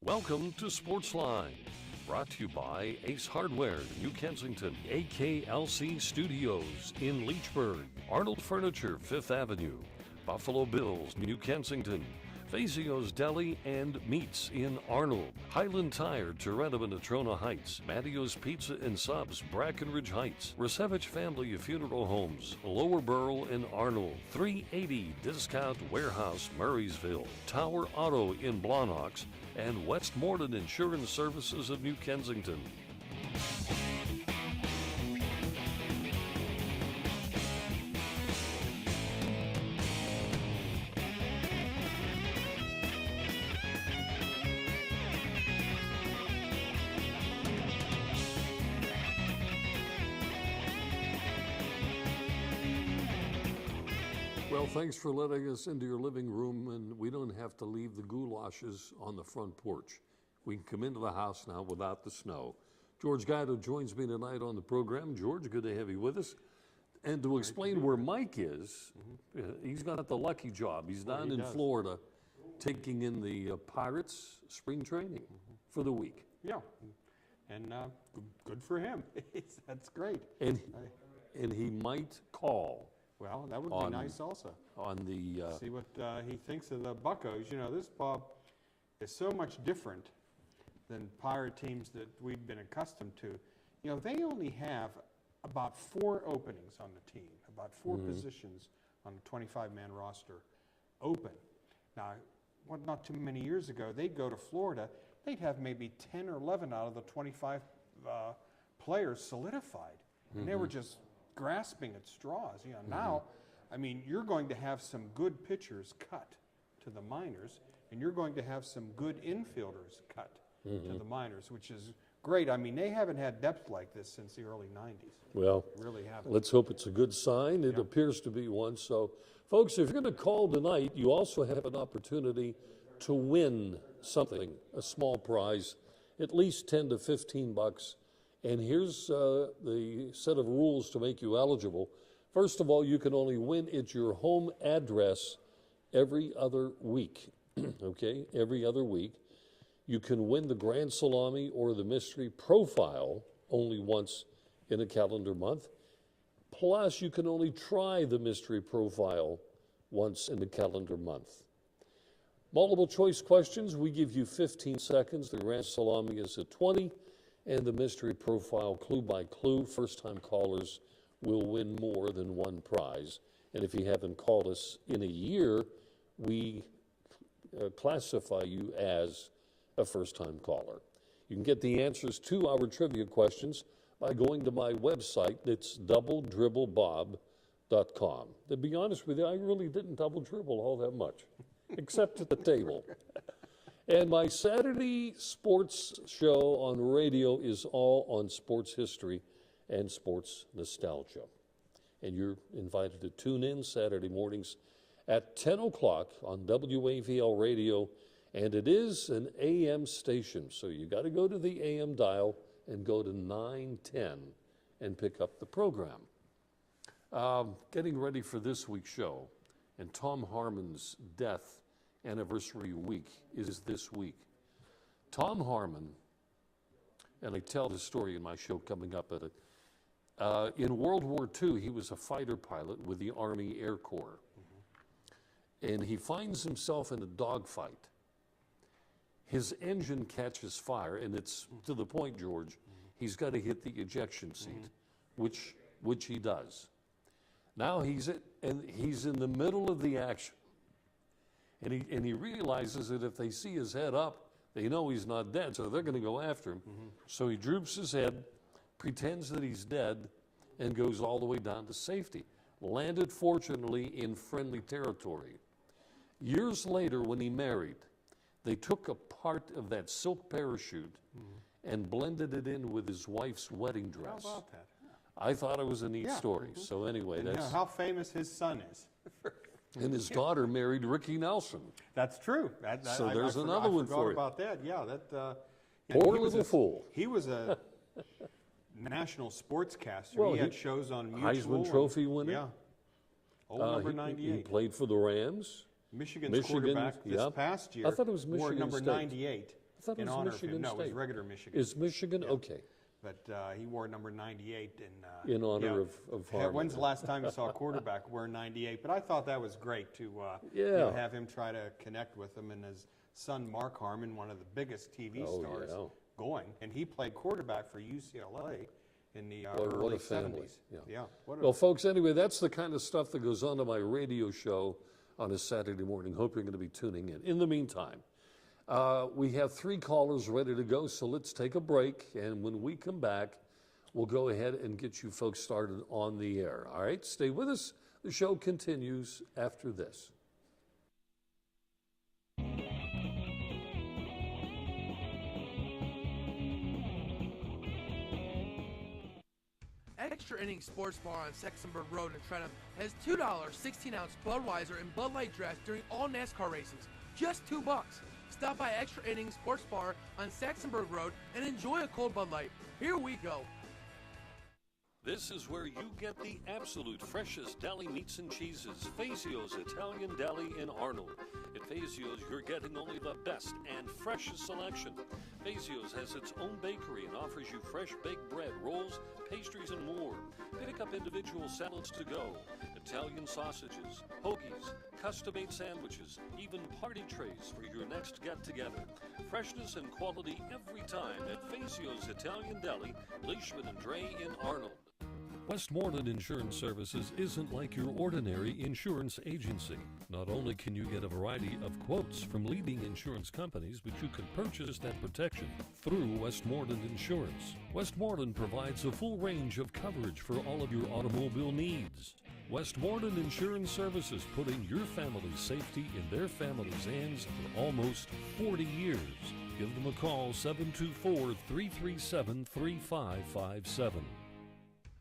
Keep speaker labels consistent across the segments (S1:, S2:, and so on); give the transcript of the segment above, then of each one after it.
S1: Welcome to Sportsline, brought to you by Ace Hardware, New Kensington, AKLC Studios in Leechburg, Arnold Furniture, 5th Avenue, Buffalo Bills, New Kensington, Fazio's Deli and Meats in Arnold, Highland Tire, Toronto and Natrona Heights, Mattio's Pizza and Subs, Brackenridge Heights, Resevich Family Funeral Homes, Lower Burl in Arnold, 380 Discount Warehouse, Murraysville, Tower Auto in Blawnox, and Westmoreland Insurance Services of New Kensington. Well, thanks for letting us into your living room, and we don't have to leave the goulashes on the front porch. We can come into the house now without the snow. George Guido joins me tonight on the program. George, good to have you with us. And to explain where Mike is, he's got the lucky job. He's down in Florida taking in the Pirates spring training for the week.
S2: Yeah, and good for him. That's great.
S1: And he might call.
S2: Well, that would be nice also.
S1: On the
S2: see what he thinks of the Buccos. You know, this, Bob, is so much different than Pirate teams that we've been accustomed to. You know, they only have about 4 openings on the team, about 4 positions on the 25-man roster open. Now, not too many years ago, they'd go to Florida, they'd have maybe 10 or 11 out of the 25 players solidified. And they were just grasping at straws. You know, now, I mean, you're going to have some good pitchers cut to the minors, and you're going to have some good infielders cut to the minors, which is great. I mean, they haven't had depth like this since the early 90s.
S1: Well,
S2: they really haven't.
S1: Let's hope it's a good sign. It appears to be one. So, folks, if you're going to call tonight, you also have an opportunity to win something, a small prize, at least 10 to 15 bucks. And here's the set of rules to make you eligible. First of all, you can only win at your home address every other week, okay? Every other week. You can win the Grand Salami or the Mystery Profile only once in a calendar month. Plus, you can only try the Mystery Profile once in a calendar month. Multiple choice questions, we give you 15 seconds. The Grand Salami is at 20. And the Mystery Profile, clue by clue, first-time callers will win more than one prize. And if you haven't called us in a year, we classify you as a first-time caller. You can get the answers to our trivia questions by going to my website. It's doubledribblebob.com. To be honest with you, I really didn't double dribble all that much, except at the table. And my Saturday sports show on radio is all on sports history and sports nostalgia. And you're invited to tune in Saturday mornings at 10 o'clock on WAVL radio. And it is an AM station, so you got to go to the AM dial and go to 910 and pick up the program. Getting ready for this week's show, and Tom Harmon's death anniversary week is this week. Tom Harmon, and I tell this story in my show coming up at it, in World War II, he was a fighter pilot with the Army Air Corps. And he finds himself in a dogfight. His engine catches fire, and it's to the point, George, he's got to hit the ejection seat, which he does. Now he's in the middle of the action. And he realizes that if they see his head up, they know he's not dead, so they're going to go after him. So he droops his head, pretends that he's dead, and goes all the way down to safety. Landed, fortunately, in friendly territory. Years later, when he married, they took a part of that silk parachute and blended it in with his wife's wedding dress.
S2: How about that?
S1: I thought it was a neat story. So anyway,
S2: and
S1: that's...
S2: You know how famous his son is.
S1: And his daughter married Ricky Nelson.
S2: That's true.
S1: So there's another one for you.
S2: I forgot about that. Yeah,
S1: Poor little fool.
S2: He was a national sportscaster.
S1: Well,
S2: he had shows on Mutual.
S1: Heisman Trophy winner.
S2: Yeah. Old number 98.
S1: He played for the Rams.
S2: Michigan's quarterback this past year.
S1: I thought it was Michigan
S2: wore number
S1: State.
S2: 98.
S1: I thought it
S2: in
S1: was
S2: honor
S1: Michigan
S2: of him. No, it
S1: State.
S2: was regular Michigan.
S1: Is Michigan?
S2: Yeah.
S1: Okay.
S2: But he wore number 98
S1: In honor of Harmon.
S2: When's the last time you saw a quarterback wear 98? But I thought that was great to have him try to connect with him, and his son Mark Harmon, one of the biggest TV stars going, and he played quarterback for UCLA in the
S1: What
S2: early
S1: a family.
S2: 70s. Yeah.
S1: Well, folks, anyway, that's the kind of stuff that goes on to my radio show on a Saturday morning. Hope you're going to be tuning in. In the meantime, we have 3 callers ready to go, so let's take a break. And when we come back, we'll go ahead and get you folks started on the air. All right, stay with us. The show continues after this.
S3: Extra Innings Sports Bar on Sextonburg Road in Trenton has $2 16-ounce Budweiser and Bud Light drafts during all NASCAR races. Just $2. Stop by Extra Innings Sports Bar on Saxonburg Road and enjoy a cold Bud Light. Here we go.
S1: This is where you get the absolute freshest deli meats and cheeses. Fazio's Italian Deli in Arnold. At Fazio's, you're getting only the best and freshest selection. Fazio's has its own bakery and offers you fresh baked bread, rolls, pastries, and more. Pick up individual salads to go, Italian sausages, hoagies, custom-made sandwiches, even party trays for your next get-together. Freshness and quality every time at Fazio's Italian Deli, Leishman and Dre in Arnold. Westmoreland Insurance Services isn't like your ordinary insurance agency. Not only can you get a variety of quotes from leading insurance companies, but you can purchase that protection through Westmoreland Insurance. Westmoreland provides a full range of coverage for all of your automobile needs. Westmoreland Insurance Services, putting your family's safety in their family's hands for almost 40 years. Give them a call, 724-337-3557.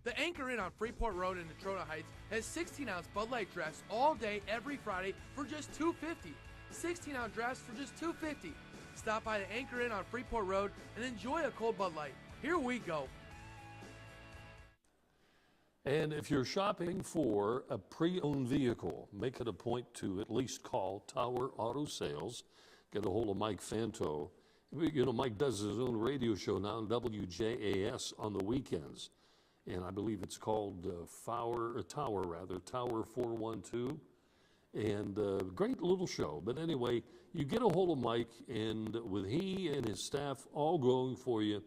S3: The Anchor Inn on Freeport Road in Natrona Heights has 16-ounce Bud Light drafts all day, every Friday for just $2.50. 16-ounce drafts for just $2.50. Stop by the Anchor Inn on Freeport Road and enjoy a cold Bud Light. Here we go.
S1: And if you're shopping for a pre-owned vehicle, make it a point to at least call Tower Auto Sales. Get a hold of Mike Fanto. You know, Mike does his own radio show now on WJAS on the weekends. And I believe it's called Tower 412. And great little show. But anyway, you get a hold of Mike, and with he and his staff all going for you,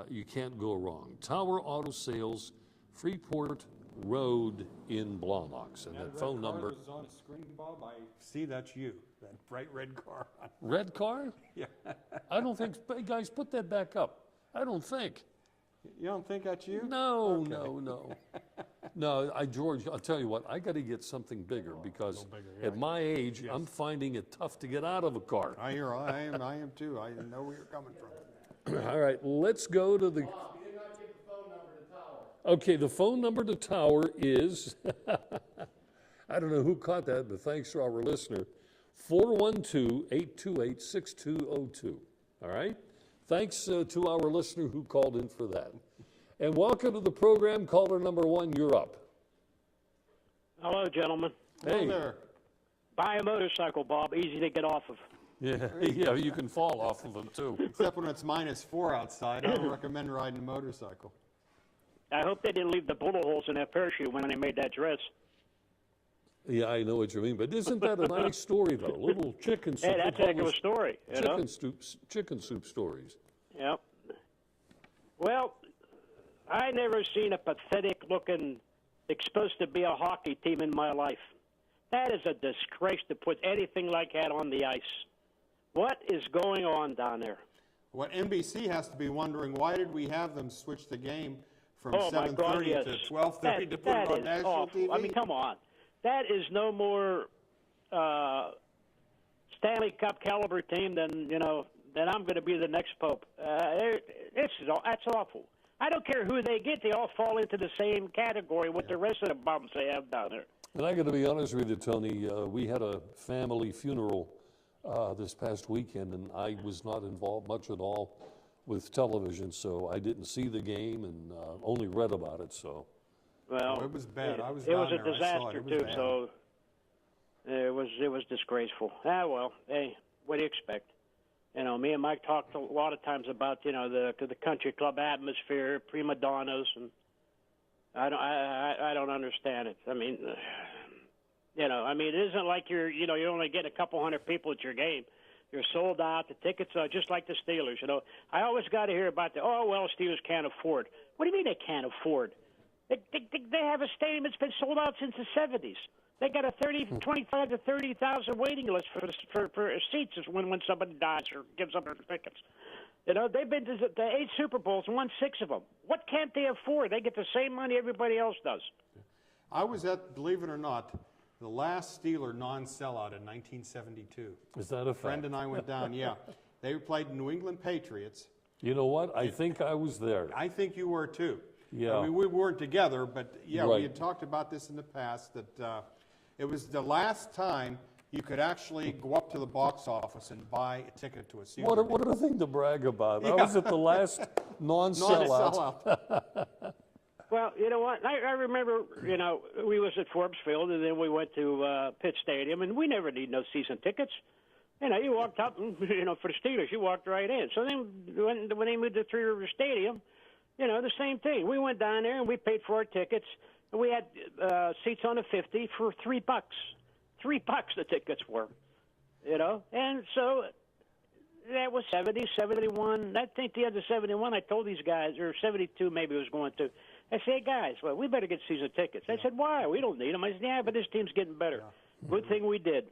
S1: you can't go wrong. Tower Auto Sales, Freeport Road in Blawnox. And that phone number.
S2: That car on the screen, Bob. I see that's you. That bright red car.
S1: Red car?
S2: Yeah.
S1: I don't think, guys, put that back up. I don't think.
S2: You don't think that's you?
S1: No, no. No, George, I'll tell you what, I got to get something bigger because at my age, I'm finding it tough to get out of a car.
S2: I am too. I know where you're coming from.
S1: All right, let's go to the.
S3: Bob, you did not give the phone number to Tower.
S1: Okay, the phone number to Tower is, I don't know who caught that, but thanks to our listener, 412-828-6202. All right? Thanks to our listener who called in for that. And welcome to the program. Caller number 1, you're up.
S4: Hello, gentlemen.
S1: Hey.
S2: There.
S4: Buy a motorcycle, Bob. Easy to get off of.
S1: Yeah, yeah, you can fall off of them too.
S2: Except when it's -4 outside, I don't recommend riding a motorcycle.
S4: I hope they didn't leave the bullet holes in that parachute when they made that dress.
S1: Yeah, I know what you mean, but isn't that a nice story though? Little chicken soup.
S4: Hey, that's a heck of a story, you know?
S1: Chicken soup stories.
S4: Yep. Well, I never seen a pathetic-looking, it's supposed to be a hockey team in my life. That is a disgrace to put anything like that on the ice. What is going on down there?
S2: What NBC has to be wondering, why did we have them switch the game from
S4: Oh, my
S2: 7:30
S4: God, yes.
S2: to 12:30 to put it on
S4: is
S2: national
S4: awful.
S2: TV?
S4: I mean, come on. That is no more Stanley Cup caliber team than, you know, that I'm going to be the next Pope. That's awful. I don't care who they get. They all fall into the same category with the rest of the bums they have down there.
S1: And I got to be honest with you, Tony. We had a family funeral this past weekend, and I was not involved much at all with television, so I didn't see the game and only read about it. So.
S4: Well,
S2: it was bad. I was
S4: it
S2: down
S4: was a
S2: there. I saw
S4: disaster
S2: it. It was
S4: too.
S2: bad.
S4: So it was disgraceful. Ah, well, hey, what do you expect? You know, me and Mike talked a lot of times about, you know, the country club atmosphere, prima donnas, and I don't understand it. I mean, you know, it isn't like you're only getting a couple hundred people at your game. You're sold out. The tickets are just like the Steelers. You know, I always got to hear about Steelers can't afford. What do you mean they can't afford? They have a stadium that's been sold out since the 70s. They got a 25 to 30,000 waiting list for seats when somebody dies or gives up their tickets. You know, they've been to the 8 Super Bowls and won 6 of them. What can't they afford? They get the same money everybody else does.
S2: I was at, believe it or not, the last Steeler non-sellout in 1972.
S1: Is that a fact?
S2: Friend and I went down, yeah. They played New England Patriots.
S1: You know what? I think I was there.
S2: I think you were too.
S1: Yeah.
S2: I mean, we weren't together, but yeah,
S1: Right.
S2: we had talked about this in the past, that it was the last time you could actually go up to the box office and buy a ticket to a Steeler.
S1: What a thing to brag about. I
S2: Yeah.
S1: was at the last non-sellout.
S2: Non-sellout.
S4: Well, you know what? I remember, you know, we was at Forbes Field, and then we went to Pitt Stadium, and we never need no season tickets. You know, you walked up, and, you know, for the Steelers, you walked right in. So then when they moved to Three River Stadium, you know, the same thing. We went down there, and we paid for our tickets, and we had seats on the 50 for $3. $3 the tickets were, you know. And so that was 70, 71. I think the end of 71, I told these guys, or 72 maybe it was going to. I said, hey, guys, well, we better get season tickets. They said, why? We don't need them. I said, yeah, but this team's getting better. Yeah. Good thing we did.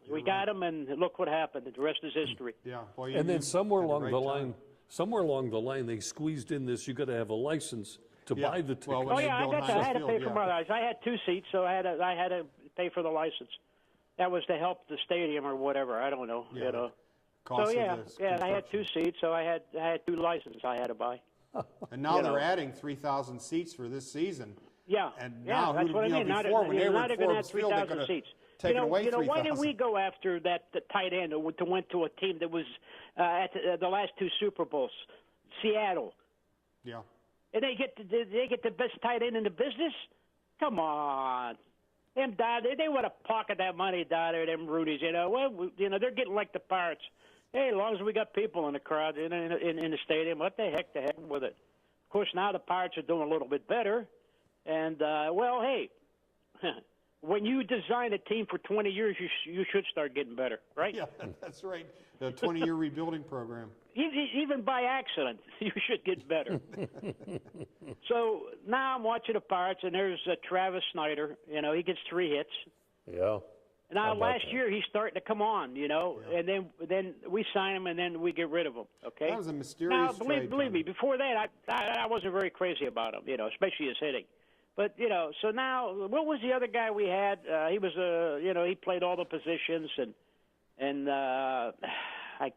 S4: We got them, and look what happened. The rest is history.
S2: Yeah. Well,
S1: And then somewhere along the line, they squeezed in this. You got to have a license to buy the ticket.
S2: Well,
S4: Oh yeah, I had to pay for
S2: yeah.
S4: my license. I had 2 seats, so I had to pay for the license. That was to help the stadium or whatever. I don't know.
S2: Yeah.
S4: You know.
S2: Cost
S4: So
S2: of this
S4: I had 2
S2: construction.
S4: seats, so I had 2 licenses I had to buy.
S2: And now
S4: you
S2: they're
S4: know.
S2: adding 3,000 seats for this season.
S4: Yeah.
S2: And
S4: yeah,
S2: now,
S4: that's what I mean.
S2: before, when they were
S4: now
S2: at
S4: they're going to have
S2: Forbes Field, they're
S4: 3,000
S2: going to
S4: seats.
S2: take it away
S4: you know, why
S2: 3,000.
S4: did we go after the tight end who went to a team that was at the last 2 Super Bowls, Seattle?
S2: Yeah.
S4: And they get the best tight end in the business? Come on. Them down there, they would have pocketed that money down there, them Rudies, you know. Well, you know, they're getting like the Pirates. Hey, as long as we got people in the crowd in the stadium, what the heck with it? Of course, now the Pirates are doing a little bit better. And, well, hey, when you design a team for 20 years, you should start getting better, right?
S2: Yeah, that's right. The 20-year rebuilding program.
S4: Even by accident, you should get better. So now I'm watching the Pirates, and there's Travis Snyder. You know, he gets 3 hits.
S1: Yeah.
S4: Now,
S1: How about
S4: last
S1: that?
S4: year, he's starting to come on, you know, and then we sign him, and then we get rid of him, okay?
S2: That was a mysterious
S4: Now,
S2: trade,
S4: believe me,
S2: Tony.
S4: before that, I wasn't very crazy about him, you know, especially his hitting. But, you know, so now, what was the other guy we had? He was, you know, he played all the positions, and I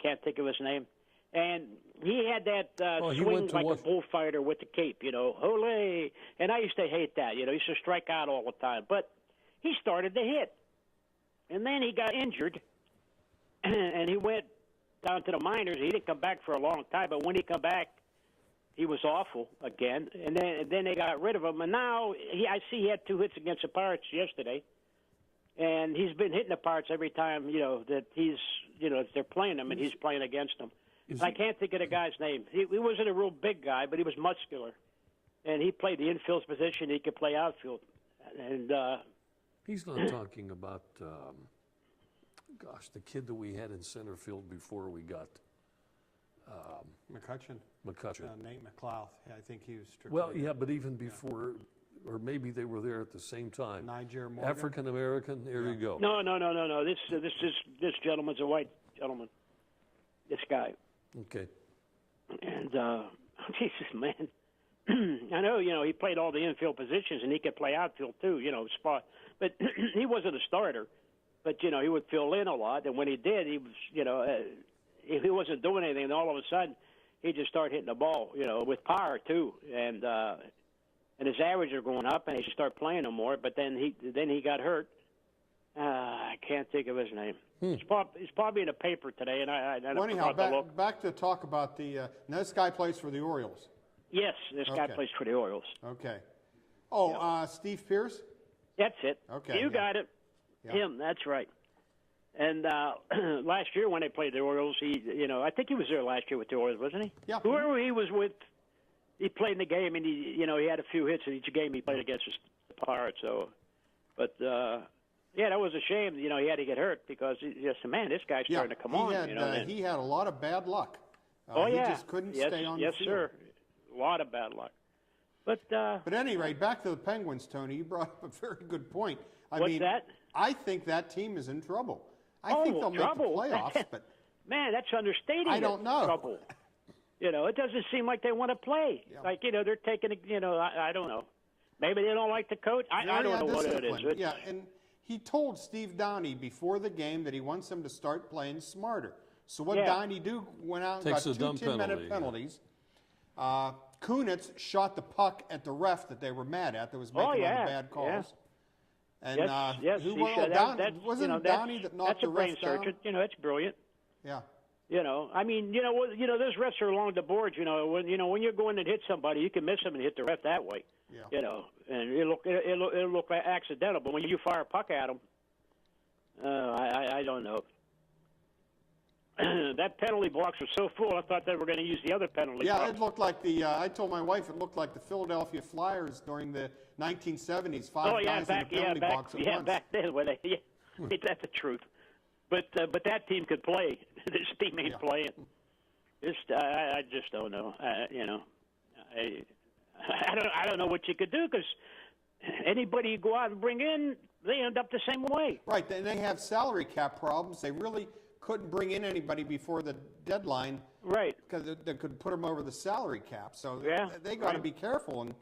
S4: can't think of his name. And he had that
S1: he
S4: swing
S1: went to
S4: like
S1: what?
S4: a bullfighter with the cape, you know, ole. And I used to hate that, you know, he used to strike out all the time. But he started to hit. And then he got injured, and he went down to the minors. He didn't come back for a long time, but when he come back, he was awful again. And then they got rid of him. And now I see he had 2 hits against the Pirates yesterday, and he's been hitting the Pirates every time, you know, that he's, you know, they're playing him, and he's playing against them. I can't think of the guy's name. He wasn't a real big guy, but he was muscular, and he played the infield position. He could play outfield, and.
S1: He's not talking about, the kid that we had in center field before we got
S2: McCutcheon. Nate McLeod. Yeah, I think he was strictly.
S1: Well, yeah, but even before, or maybe they were there at the same time.
S2: Niger Morgan.
S1: African American. There you go.
S4: No. This gentleman's a white gentleman. This guy.
S1: Okay.
S4: And Jesus, man. I know, you know, he played all the infield positions, and he could play outfield too, you know, spot. But he wasn't a starter. But, you know, he would fill in a lot, and when he did, he was, you know, if he wasn't doing anything, and all of a sudden he'd just start hitting the ball, you know, with power too. And his average are going up, and he should start playing no more. But then he got hurt. I can't think of his name. He's probably in the paper today, and I
S2: Well, anyhow,
S4: forgot to look.
S2: back to talk about the. Now this guy plays for the Orioles.
S4: Yes, this guy
S2: Okay.
S4: plays for the Orioles.
S2: Okay. Oh, Steve Pierce.
S4: That's it.
S2: Okay,
S4: You
S2: yeah.
S4: got it.
S2: Yeah.
S4: Him, that's right. And last year when they played the Orioles, I think he was there last year with the Orioles, wasn't he?
S2: Yeah.
S4: Whoever he was with, he played in the game, and he had a few hits in each game he played against the Pirates. So, but that was a shame. He had to get hurt because man, this guy's starting to come on.
S2: He had a lot of bad luck. He just couldn't stay on the field.
S4: Yes, sir. A lot of bad luck. But
S2: at any rate, back to the Penguins, Tony. You brought up a very good point.
S4: What's that?
S2: I think that team is in trouble. I think they'll make the playoffs, but
S4: man, that's understating it.
S2: I don't know.
S4: Trouble. It doesn't seem like they want to play.
S2: Yeah.
S4: Like they're taking. I don't know. Maybe they don't like the coach. I don't know what it is.
S2: Yeah, and he told Steve Downey before the game that he wants him to start playing smarter. So what Downey went out and got two 10-minute penalties. Kunitz shot the puck at the ref that they were mad at that was making all the bad calls.
S4: Yeah.
S2: And
S4: yes,
S2: who
S4: he
S2: wasn't it Downey that knocked the ref down?
S4: That's a brain surgeon. That's brilliant.
S2: Yeah.
S4: I mean, those refs are along the boards. When you're going and hit somebody, you can miss them and hit the ref that way.
S2: Yeah.
S4: And it'll look like accidental. But when you fire a puck at them, I don't know. That penalty box was so full, I thought they were going to use the other penalty box.
S2: Yeah, it looked like I told my wife it looked like the Philadelphia Flyers during the 1970s. Five guys in the penalty box at once.
S4: Back then. That's the truth. But that team could play. This team ain't playing. I just don't know. I don't know what you could do because anybody you go out and bring in, they end up the same way.
S2: Right, and they have salary cap problems. They really couldn't bring in anybody before the deadline,
S4: right?
S2: Because they could put them over the salary cap. So they got to be careful. And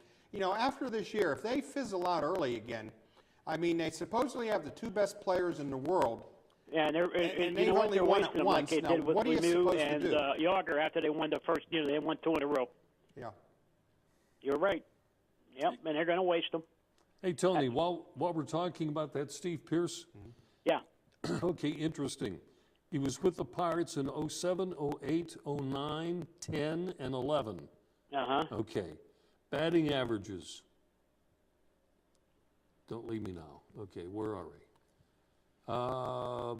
S2: after this year, if they fizzle out early again, I mean, they supposedly have the two best players in the world.
S4: Yeah, and
S2: they've only won it once.
S4: Like
S2: now, what are you supposed to do?
S4: Yager after they won the first, they won 2 in a row.
S2: Yeah,
S4: you're right. Yep, and they're going to waste them.
S1: Hey, Tony, while we're talking about that Steve Pierce.
S4: Yeah.
S1: Okay, interesting. He was with the Pirates in 07, 08, 09, 10, and 11.
S4: Uh-huh.
S1: Okay. Batting averages. Don't leave me now. Okay, where are we?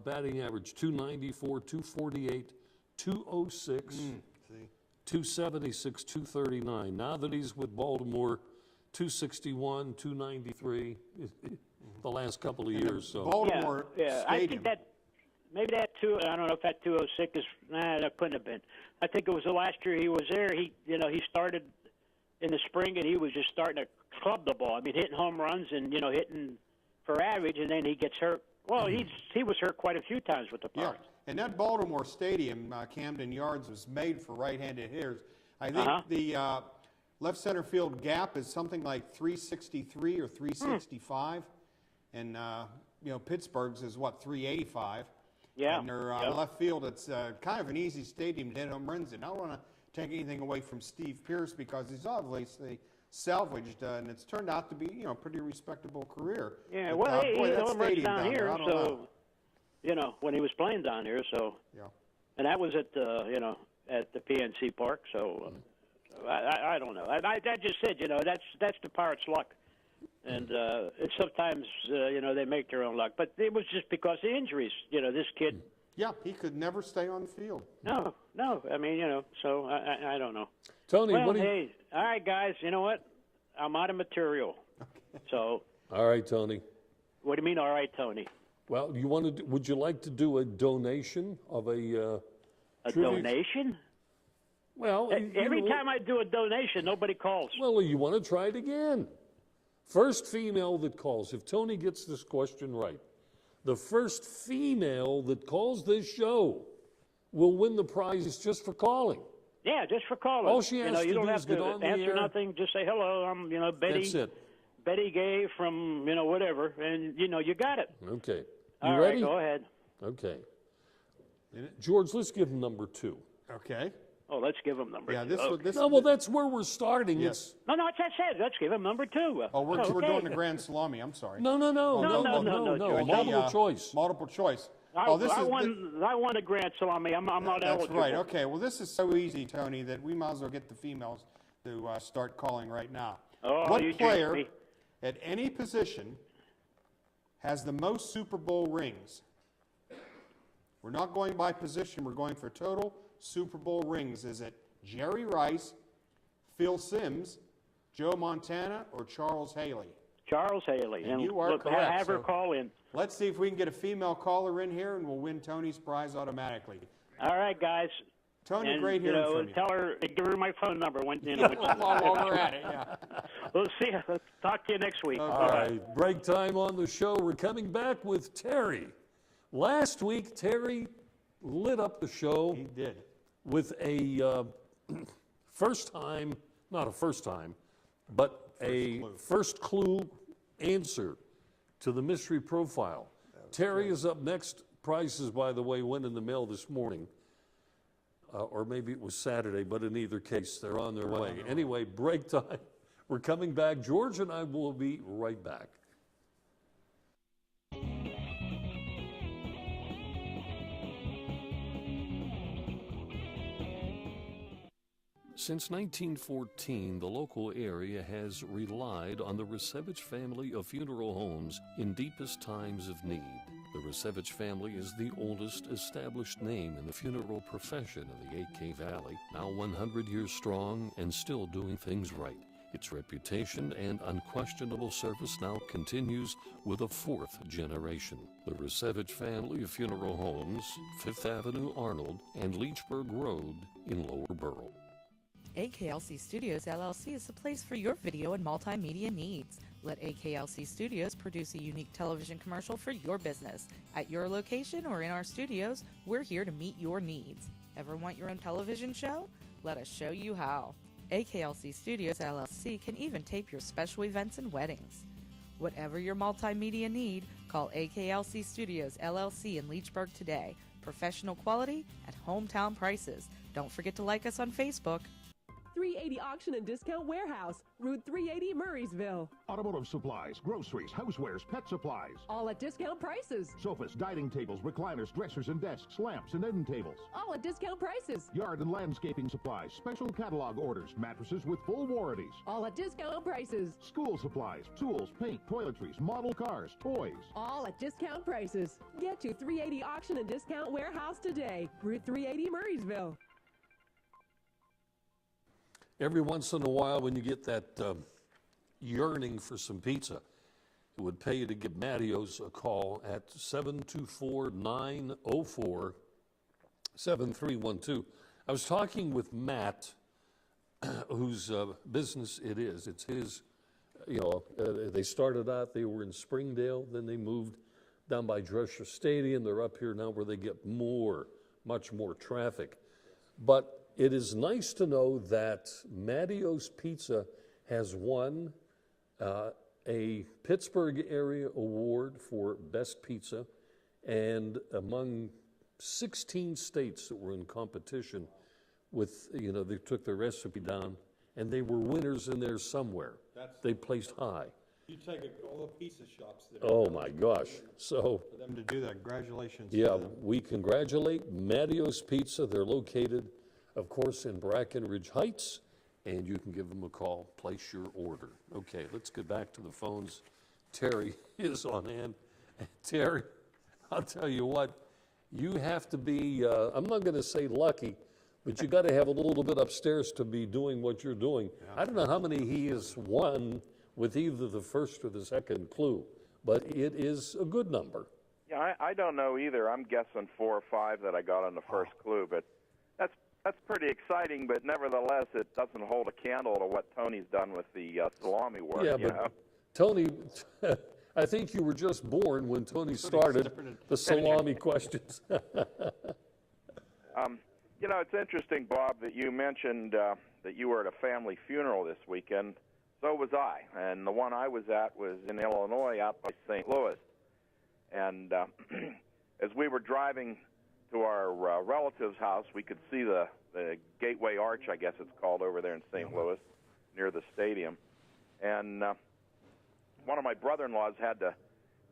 S1: Batting average, 294, 248, 206, 276, 239. Now that he's with Baltimore, 261, 293, the last couple of years. So
S2: Baltimore Stadium.
S4: I think that maybe I don't know if that 206 is, that couldn't have been. I think it was the last year he was there. He started in the spring and he was just starting to club the ball. I mean, hitting home runs and, hitting for average, and then he gets hurt. Well, he was hurt quite a few times with the Pirates.
S2: Yeah, and that Baltimore Stadium, Camden Yards, was made for right-handed hitters. I think the left center field gap is something like 363 or 365, and Pittsburgh's is 385.
S4: Yeah.
S2: And their left field, it's kind of an easy stadium to hit home runs in. I don't want to take anything away from Steve Pierce because he's obviously salvaged, and it's turned out to be a pretty respectable career.
S4: Yeah,
S2: but,
S4: he
S2: that
S4: hit home runs
S2: stadium
S4: down here,
S2: there, I don't know.
S4: when he was playing down here, so.
S2: Yeah.
S4: And that was at at the PNC Park, so I don't know. I just said, that's the Pirates' luck. And sometimes, they make their own luck. But it was just because of injuries, this kid.
S2: Yeah, he could never stay on the field.
S4: No. I mean, so I don't know.
S1: Tony,
S4: well,
S1: what do you...
S4: hey, all right, guys, you know what? I'm out of material. Okay. So.
S1: All right, Tony.
S4: What do you mean, all right, Tony?
S1: Well, would you like to do a donation of a
S4: donation?
S1: Well,
S4: every time I do a donation, nobody calls.
S1: Well, you want to try it again. First female that calls, if Tony gets this question right, the first female that calls this show will win the prize just for calling.
S4: Yeah, just for calling.
S1: All she has to
S4: you
S1: do
S4: don't
S1: is
S4: have
S1: get
S4: to
S1: on the
S4: answer
S1: air.
S4: Nothing. Just say hello. I'm, Betty.
S1: That's it.
S4: Betty Gay from, whatever, and you got it.
S1: Okay.
S4: All
S1: ready?
S4: right, go ahead.
S1: Okay. George, let's give him number 2.
S2: Okay.
S4: Oh, let's give him number 2.
S2: This.
S1: No, well, that's where we're starting.
S2: Yes.
S4: No, that's it. Let's give him number 2.
S2: Oh, we're doing the Grand Salami. I'm sorry.
S1: No.
S4: George.
S1: Multiple choice.
S2: Multiple choice.
S4: I won a Grand Salami. I'm not eligible.
S2: That's right. Okay. Well, this is so easy, Tony, that we might as well get the females to start calling right now.
S4: Oh,
S2: what
S4: you
S2: player
S4: jinxed me.
S2: at any position has the most Super Bowl rings? We're not going by position. We're going for total Super Bowl rings. Is it Jerry Rice, Phil Simms, Joe Montana, or Charles Haley?
S4: Charles Haley.
S2: And you are
S4: look,
S2: correct.
S4: Have her
S2: So
S4: call in.
S2: let's see if we can get a female caller in here, and we'll win Tony's prize automatically.
S4: All right, guys.
S2: Tony,
S4: And,
S2: great hearing from you.
S4: Tell her, give her my phone number when
S2: While we're at it, yeah.
S4: We'll see. Let's talk to you next week.
S2: Okay.
S1: All right, break time on the show. We're coming back with Terry. Last week, Terry lit up the show
S2: He did.
S1: with a first time, not a first time, but a first clue answer to the mystery profile. Terry is up next. Prizes, by the way, went in the mail this morning. Or maybe it was Saturday, but in either case, they're on their way. Anyway, break time. We're coming back. George and I will be right back. Since 1914, the local area has relied on the Resevich family of funeral homes in deepest times of need. The Resevich family is the oldest established name in the funeral profession in the AK Valley, now 100 years strong and still doing things right. Its reputation and unquestionable service now continues with a fourth generation. The Resevich family of funeral homes, 5th Avenue Arnold and Leechburg Road in Lower Borough.
S5: AKLC Studios LLC is the place for your video and multimedia needs. Let AKLC Studios produce a unique television commercial for your business. At your location or in our studios, we're here to meet your needs. Ever want your own television show? Let us show you how. AKLC Studios LLC can even tape your special events and weddings. Whatever your multimedia need, call AKLC Studios LLC in Leechburg today. Professional quality at hometown prices. Don't forget to like us on Facebook.
S6: 380 Auction and Discount Warehouse, Route 380, Murraysville.
S7: Automotive supplies, groceries, housewares, pet supplies.
S6: All at discount prices.
S7: Sofas, dining tables, recliners, dressers and desks, lamps and end tables.
S6: All at discount prices.
S7: Yard and landscaping supplies, special catalog orders, mattresses with full warranties.
S6: All at discount prices.
S7: School supplies, tools, paint, toiletries, model cars, toys.
S6: All at discount prices. Get to 380 Auction and Discount Warehouse today, Route 380, Murraysville.
S1: Every once in a while, when you get that yearning for some pizza, it would pay you to give Mattios a call at 724-904-7312. I was talking with Matt, whose business it is. It's his, they started out, they were in Springdale, then they moved down by Drescher Stadium. They're up here now where they get much more traffic. But it is nice to know that Mattios Pizza has won a Pittsburgh area award for best pizza, and among 16 states that were in competition with, they took their recipe down, and they were winners in there somewhere. They placed high.
S2: You take all the pizza shops that
S1: Oh my gosh. So,
S2: for them to do that. Congratulations.
S1: yeah,
S2: to them.
S1: we congratulate Mattios Pizza. They're located, of course, in Brackenridge Heights, and you can give them a call, place your order. Okay, let's get back to the phones. Terry is on hand. Terry, I'll tell you what, you have to be, I'm not going to say lucky, but you got to have a little bit upstairs to be doing what you're doing. I don't know how many he has won with either the first or the second clue, but it is a good number.
S8: Yeah, I don't know either. I'm guessing 4 or 5 that I got on the first clue, but that's pretty exciting. But nevertheless, it doesn't hold a candle to what Tony's done with the salami work.
S1: Yeah,
S8: you
S1: but
S8: know?
S1: Tony, I think you were just born when Tony started the salami questions.
S8: It's interesting, Bob, that you mentioned that you were at a family funeral this weekend. So was I, and the one I was at was in Illinois, out by St. Louis. And as we were driving to our relative's house, we could see the Gateway Arch, I guess it's called, over there in St. Louis, near the stadium. And one of my brother-in-laws had to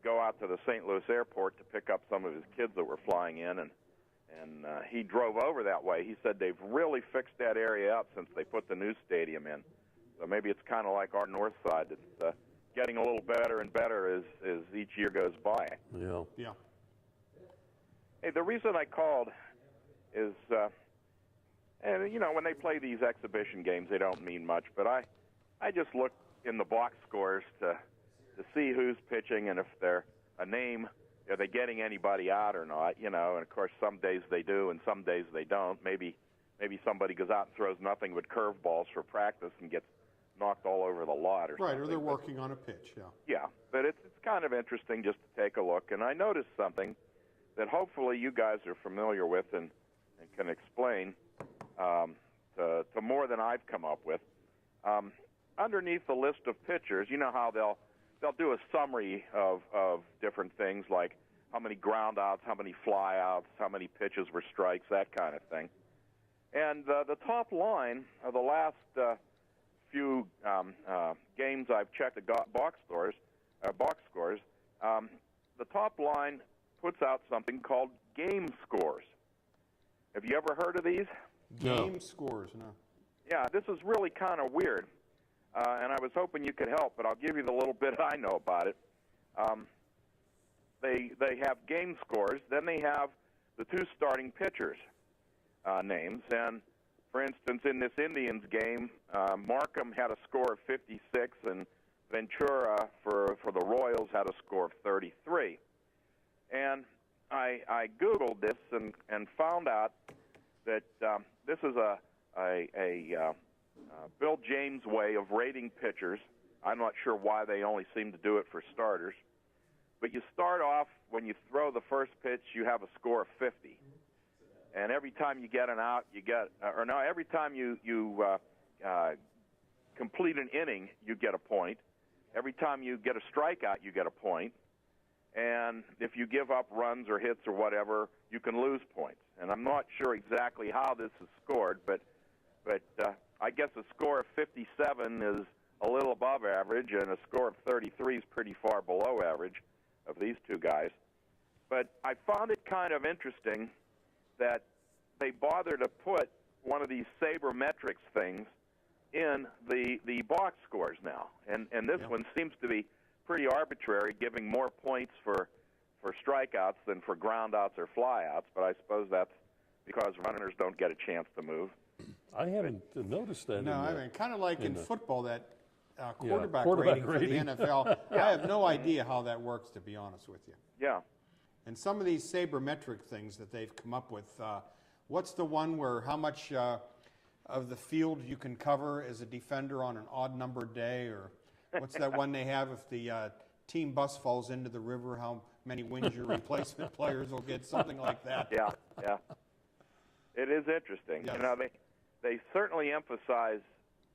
S8: go out to the St. Louis airport to pick up some of his kids that were flying in, and he drove over that way. He said they've really fixed that area up since they put the new stadium in. So maybe it's kind of like our north side. It's getting a little better and better as each year goes by.
S1: Yeah.
S2: Yeah.
S8: Hey, the reason I called is, and you know, when they play these exhibition games, they don't mean much, but I just look in the box scores to see who's pitching and if they're a name, are they getting anybody out or not, you know, and of course some days they do and some days they don't. Maybe somebody goes out and throws nothing but curveballs for practice and gets knocked all over the lot or something.
S2: Right, or they're working on a pitch, yeah.
S8: Yeah, but it's kind of interesting just to take a look. And I noticed something that hopefully you guys are familiar with and can explain to more than I've come up with. Underneath the list of pitchers, you know how they'll do a summary of different things like how many ground outs, how many fly outs, how many pitches were strikes, that kind of thing. And the top line of the last few games I've checked the box scores, the top line puts out something called game scores. Have you ever heard of these?
S2: Game scores, no.
S8: Yeah, this is really kind of weird, and I was hoping you could help, but I'll give you the little bit I know about it. They have game scores, then they have the two starting pitchers' names, and for instance, in this Indians game, Markham had a score of 56, and Ventura for the Royals had a score of 33. And I Googled this and found out that this is a Bill James way of rating pitchers. I'm not sure why they only seem to do it for starters. But you start off, when you throw the first pitch, you have a score of 50. And every time you get an out, you get, every time you complete an inning, you get a point. Every time you get a strikeout, you get a point. And if you give up runs or hits or whatever, you can lose points. And I'm not sure exactly how this is scored, but I guess a score of 57 is a little above average, and a score of 33 is pretty far below average of these two guys. But I found it kind of interesting that they bother to put one of these sabermetrics things in the box scores now. And this one seems to be pretty arbitrary, giving more points for strikeouts than for groundouts or flyouts, but I suppose that's because runners don't get a chance to move.
S1: I haven't noticed that.
S2: No, I mean, kind of like in football, that quarterback
S1: quarterback
S2: rating for the NFL. I have no idea how that works, to be honest with you.
S8: Yeah.
S2: And some of these sabermetric things that they've come up with, what's the one where how much of the field you can cover as a defender on an odd-numbered day, or what's that one they have if the team bus falls into the river, how many wins your replacement players will get, something like that.
S8: Yeah, yeah. It is interesting.
S2: Yes.
S8: You know, they certainly emphasize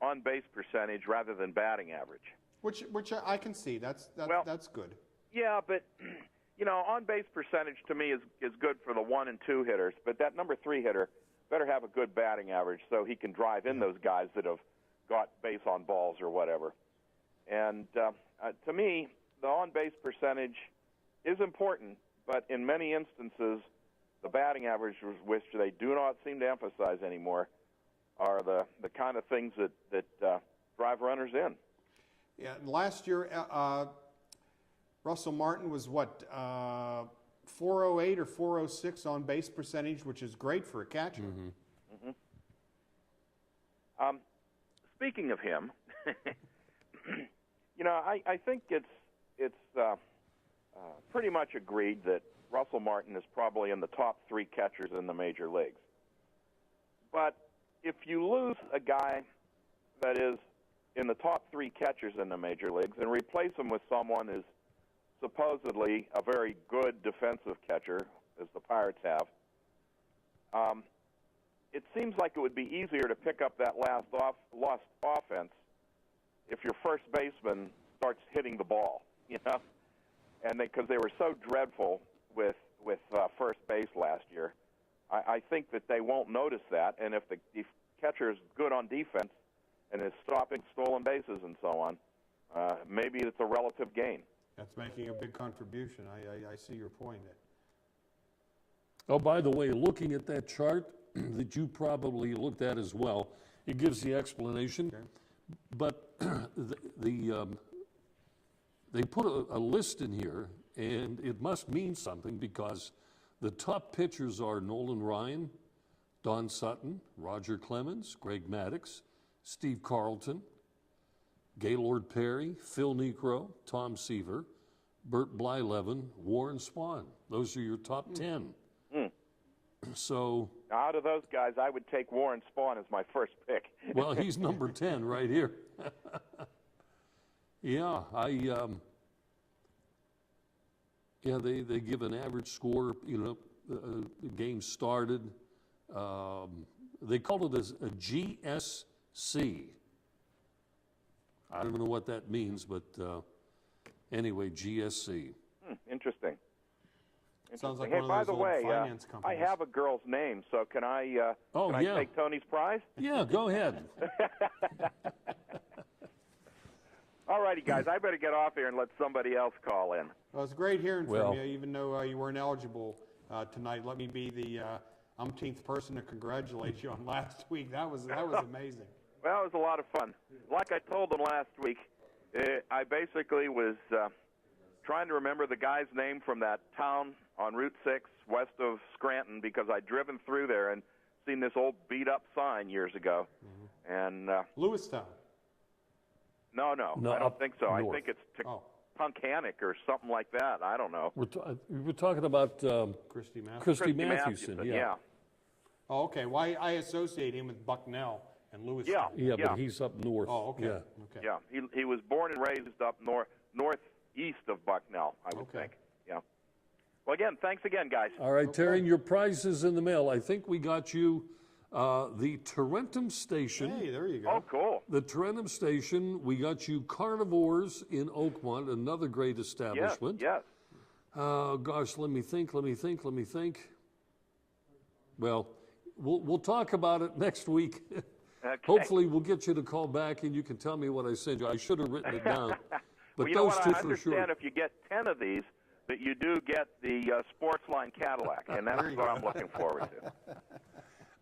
S8: on-base percentage rather than batting average.
S2: Which I can see. That's good.
S8: Yeah, but you know, on-base percentage to me is good for the 1 and 2 hitters, but that number 3 hitter better have a good batting average so he can drive in those guys that have got base on balls or whatever. And to me, the on-base percentage is important, but in many instances, the batting average, which they do not seem to emphasize anymore, are the kind of things that drive runners in.
S2: Yeah, and last year, Russell Martin was what, 408 or 406 on base percentage, which is great for a catcher.
S8: Mm-hmm. Mm-hmm. Speaking of him, you know, I think it's pretty much agreed that Russell Martin is probably in the top 3 catchers in the major leagues. But if you lose a guy that is in the top 3 catchers in the major leagues and replace him with someone who's supposedly a very good defensive catcher, as the Pirates have, it seems like it would be easier to pick up that lost offense if your first baseman starts hitting the ball, you know, and because they were so dreadful with first base last year. I think that they won't notice that, and if the catcher is good on defense and is stopping stolen bases and so on, maybe it's a relative gain.
S2: That's making a big contribution. I see your point.
S1: Oh, by the way, looking at that chart that you probably looked at as well, it gives the explanation.
S2: Okay.
S1: But they put a list in here, and it must mean something because The top pitchers are Nolan Ryan, Don Sutton, Roger Clemens, Greg Maddux, Steve Carlton, Gaylord Perry, Phil Niekro, Tom Seaver, Bert Blyleven, Warren Spahn. Those are your top 10. So,
S8: Out of those guys, I would take Warren Spahn as my first pick.
S1: well, he's number 10 right here. Yeah, they give an average score, the game started. They call it a GSC. I don't know what that means, but anyway, GSC.
S8: Interesting.
S2: Sounds like
S8: Hey,
S2: one of
S8: by
S2: those
S8: the
S2: old
S8: way,
S2: finance
S8: I
S2: companies.
S8: have a girl's name, so can I
S1: Yeah.
S8: take Tony's prize?
S1: Yeah, go ahead.
S8: All righty, guys, I better get off here and let somebody else call in.
S2: Well, it's great hearing
S1: Well-
S2: from you, even though you weren't eligible tonight. Let me be the umpteenth person to congratulate you on last week. That was amazing.
S8: Well, it was a lot of fun. Like I told them last week, I basically was trying to remember the guy's name from that town on Route 6 west of Scranton because I'd driven through there and seen this old beat-up sign years ago. And
S2: Lewistown.
S8: no,
S1: No,
S8: I don't
S1: up
S8: think so.
S1: north.
S8: I think it's
S2: Oh,
S8: Tunkhannock or something like that. I don't know.
S1: We're talking about
S2: Christy Mathewson.
S1: Christy Mathewson.
S8: yeah.
S2: Oh, okay. Well, I associate him with Bucknell and Lewistown.
S8: Yeah.
S1: Yeah, but he's up north.
S2: Oh, okay.
S1: Yeah.
S2: Okay.
S8: Yeah, he was born and raised up northeast of Bucknell, I would
S2: Okay.
S8: think. Yeah. Well, again, thanks again, guys.
S1: All right, Terry, and your prize is in the mail. I think we got you the Tarentum Station.
S2: Hey, there you go.
S8: Oh, cool.
S1: The Tarentum Station. We got you Carnivores in Oakmont, another great
S8: Yes,
S1: establishment.
S8: yes.
S1: Gosh, let me think. Well, we'll talk about it next week.
S8: Okay.
S1: Hopefully, we'll get you to call back and you can tell me what I sent you. I should have written it down. But
S8: Well, you know
S1: those
S8: what?
S1: two
S8: I
S1: for
S8: understand
S1: sure.
S8: if you get 10 of these, that you do get the Sportsline Cadillac, and that's what I'm looking forward to.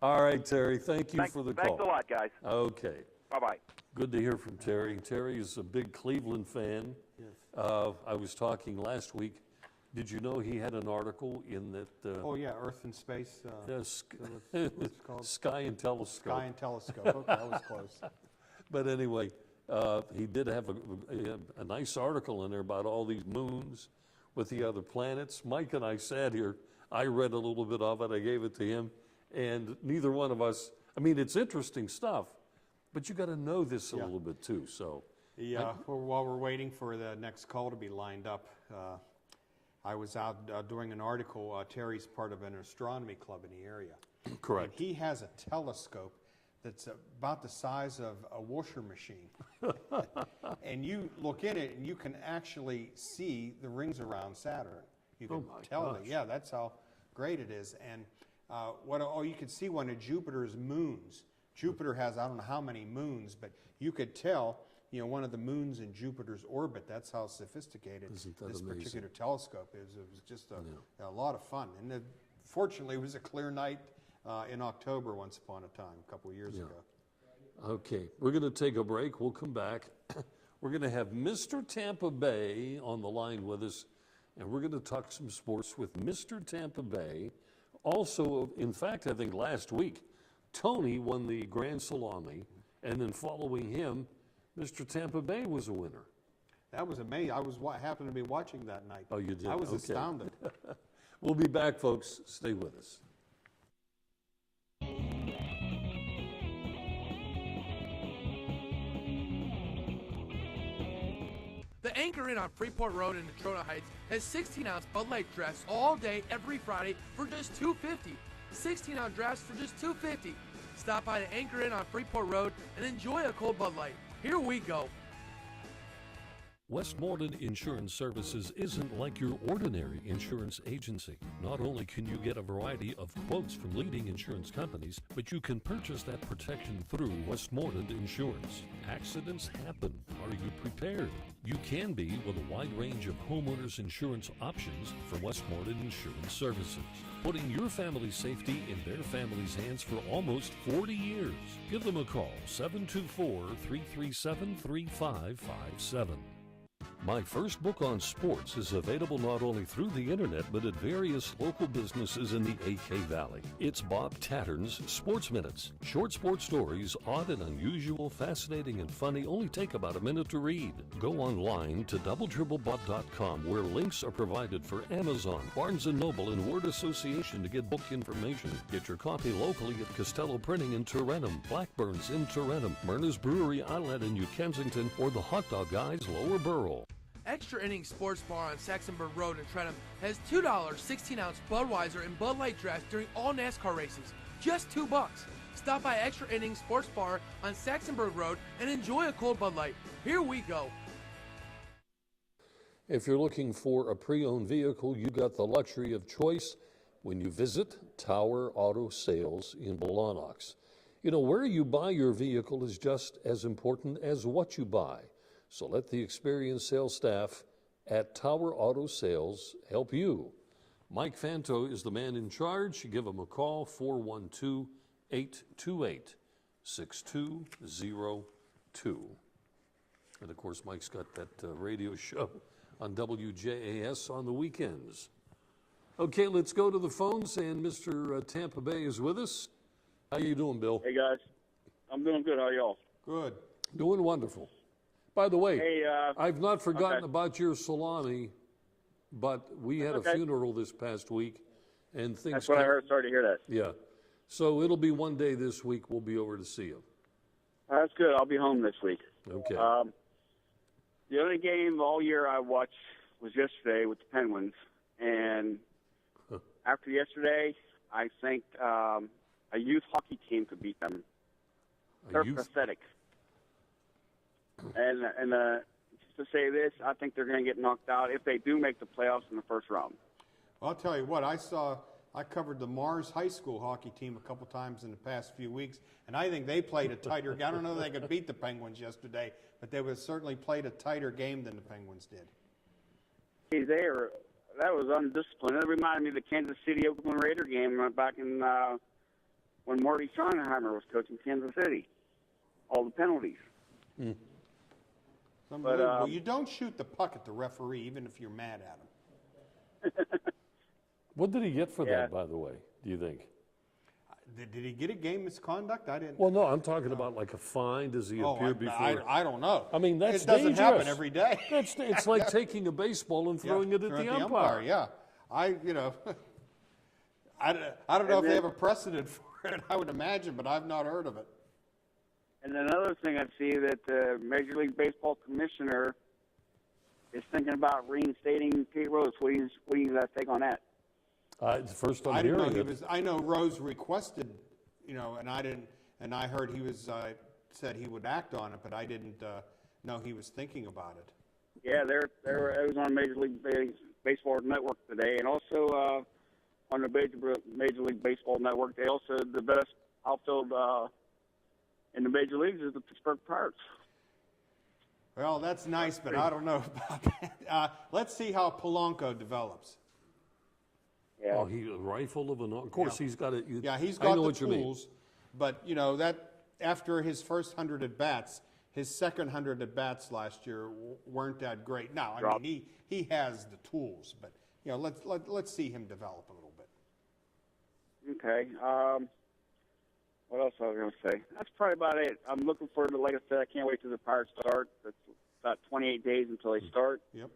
S1: All right, Terry. Thank you for the call.
S8: Thanks a lot, guys.
S1: Okay.
S8: Bye-bye.
S1: Good to hear from Terry. Terry is a big Cleveland fan.
S2: Yes.
S1: I was talking last week. Did you know he had an article in that
S2: Oh, yeah, Earth and Space. What's it called?
S1: Sky and Telescope?
S2: Sky and Telescope. Okay, that was close.
S1: But anyway, he did have a nice article in there about all these moons with the other planets. Mike and I sat here. I read a little bit of it. I gave it to him. And neither one of us, I mean, it's interesting stuff, but you got to know this a
S2: Yeah.
S1: little bit too. So,
S2: Yeah, while we're waiting for the next call to be lined up, I was out doing an article. Terry's part of an astronomy club in the area.
S1: correct.
S2: And he has a telescope that's about the size of a washer machine. And you look in it and you can actually see the rings around Saturn. You can
S1: my
S2: tell it.
S1: gosh.
S2: Yeah, that's how great it is. And you could see one of Jupiter's moons. Jupiter has I don't know how many moons, but you could tell, one of the moons in Jupiter's orbit. That's how sophisticated
S1: Isn't that
S2: this
S1: amazing?
S2: particular telescope is. It was just a lot of fun. And fortunately, it was a clear night in October once upon a time, a couple of years ago.
S1: Okay, we're going to take a break. We'll come back. We're going to have Mr. Tampa Bay on the line with us, and we're going to talk some sports with Mr. Tampa Bay. Also, in fact, I think last week, Tony won the Grand Salami, and then following him, Mr. Tampa Bay was a winner.
S2: That was amazing. I happened to be watching that night.
S1: Oh, you did?
S2: I was
S1: Okay.
S2: astounded.
S1: We'll be back, folks. Stay with us.
S3: The Anchor Inn on Freeport Road in Natrona Heights has 16-ounce Bud Light drafts all day, every Friday for just $2.50. 16-ounce drafts for just $2.50. Stop by the Anchor Inn on Freeport Road and enjoy a cold Bud Light. Here we go.
S9: Westmoreland Insurance Services isn't like your ordinary insurance agency. Not only can you get a variety of quotes from leading insurance companies, but you can purchase that protection through Westmoreland Insurance. Accidents happen. Are you prepared? You can be with a wide range of homeowners insurance options from Westmoreland Insurance Services. Putting your family's safety in their family's hands for almost 40 years. Give them a call, 724-337-3557. My First Book on Sports is available not only through the internet, but at various local businesses in the AK Valley. It's Bob Tattern's Sports Minutes. Short sports stories, odd and unusual, fascinating and funny, only take about a minute to read. Go online to doubletripleBob.com, where links are provided for Amazon, Barnes & Noble, and Word Association to get book information. Get your copy locally at Costello Printing in Tarentum, Blackburn's in Tarentum, Myrna's Brewery Outlet in New Kensington, or the Hot Dog Guys Lower Borough.
S3: Extra Innings Sports Bar on Saxonburg Road in Trenton has $2 16-ounce Budweiser and Bud Light drafts during all NASCAR races. Just $2. Stop by Extra Innings Sports Bar on Saxonburg Road and enjoy a cold Bud Light. Here we go.
S1: If you're looking for a pre-owned vehicle, you got the luxury of choice when you visit Tower Auto Sales in Belanox. You know, where you buy your vehicle is just as important as what you buy. So let the experienced sales staff at Tower Auto Sales help you. Mike Fanto is the man in charge. Give him a call, 412-828-6202. And of course, Mike's got that radio show on WJAS on the weekends. Okay, let's go to the phones, and Mr. Tampa Bay is with us. How you doing, Bill?
S10: Hey, guys. I'm doing good. How are y'all?
S2: Good.
S1: Doing wonderful. By the way,
S10: Hey,
S1: I've not forgotten
S10: okay.
S1: about your salami, but we had
S10: okay.
S1: a funeral this past week, and things.
S10: That's what I heard. Sorry to hear that.
S1: Yeah, so it'll be one day this week. We'll be over to see you.
S10: That's good. I'll be home this week.
S1: Okay.
S10: The only game all year I watched was yesterday with the Penguins, and after yesterday, I think a youth hockey team could beat them. They're pathetic. And just to say this, I think they're going to get knocked out if they do make the playoffs in the first round.
S2: Well, I'll tell you what, I covered the Mars High School hockey team a couple times in the past few weeks, and I think they played a tighter game. I don't know if they could beat the Penguins yesterday, but they would certainly played a tighter game than the Penguins did.
S10: Hey, that was undisciplined. It reminded me of the Kansas City Oakland Raider game back in when Marty Schottenheimer was coaching Kansas City. All the penalties.
S2: Mm. But you don't shoot the puck at the referee, even if you're mad at him.
S1: What did he get for that, by the way, do you think?
S2: Did he get a game misconduct? I didn't.
S1: Well, no, I'm talking about like a fine. Does he appear before?
S2: I don't know.
S1: I mean, that's
S2: it doesn't
S1: dangerous.
S2: happen every day.
S1: It's like taking a baseball and throwing it at the umpire.
S2: Yeah, I don't know if they have a precedent for it. I would imagine, but I've not heard of it.
S10: And another thing I see that the Major League Baseball commissioner is thinking about reinstating Pete Rose. What do you guys take on that?
S1: First time
S2: I didn't know
S1: hearing
S2: he
S1: it.
S2: was. I know Rose requested, and I didn't. And I heard he was said he would act on it, but I didn't know he was thinking about it.
S10: Yeah, it was on Major League Baseball Network today, and also on the Major League Baseball Network, they also the best outfield in the major leagues is the Pittsburgh Pirates.
S2: Well, that's nice, but I don't know about that. Let's see how Polanco develops.
S10: Yeah.
S1: Oh, he's a rifle of an. Of course, he's got it.
S2: Yeah, he's got the tools, but that after his first 100 at bats, his second 100 at bats last year weren't that great. Now, I mean, he has the tools, but let's see him develop a little bit.
S10: Okay. What else I was going to say? That's probably about it. I'm looking forward to, like I said, I can't wait till the Pirates start. It's about 28 days until they start.
S2: Yep.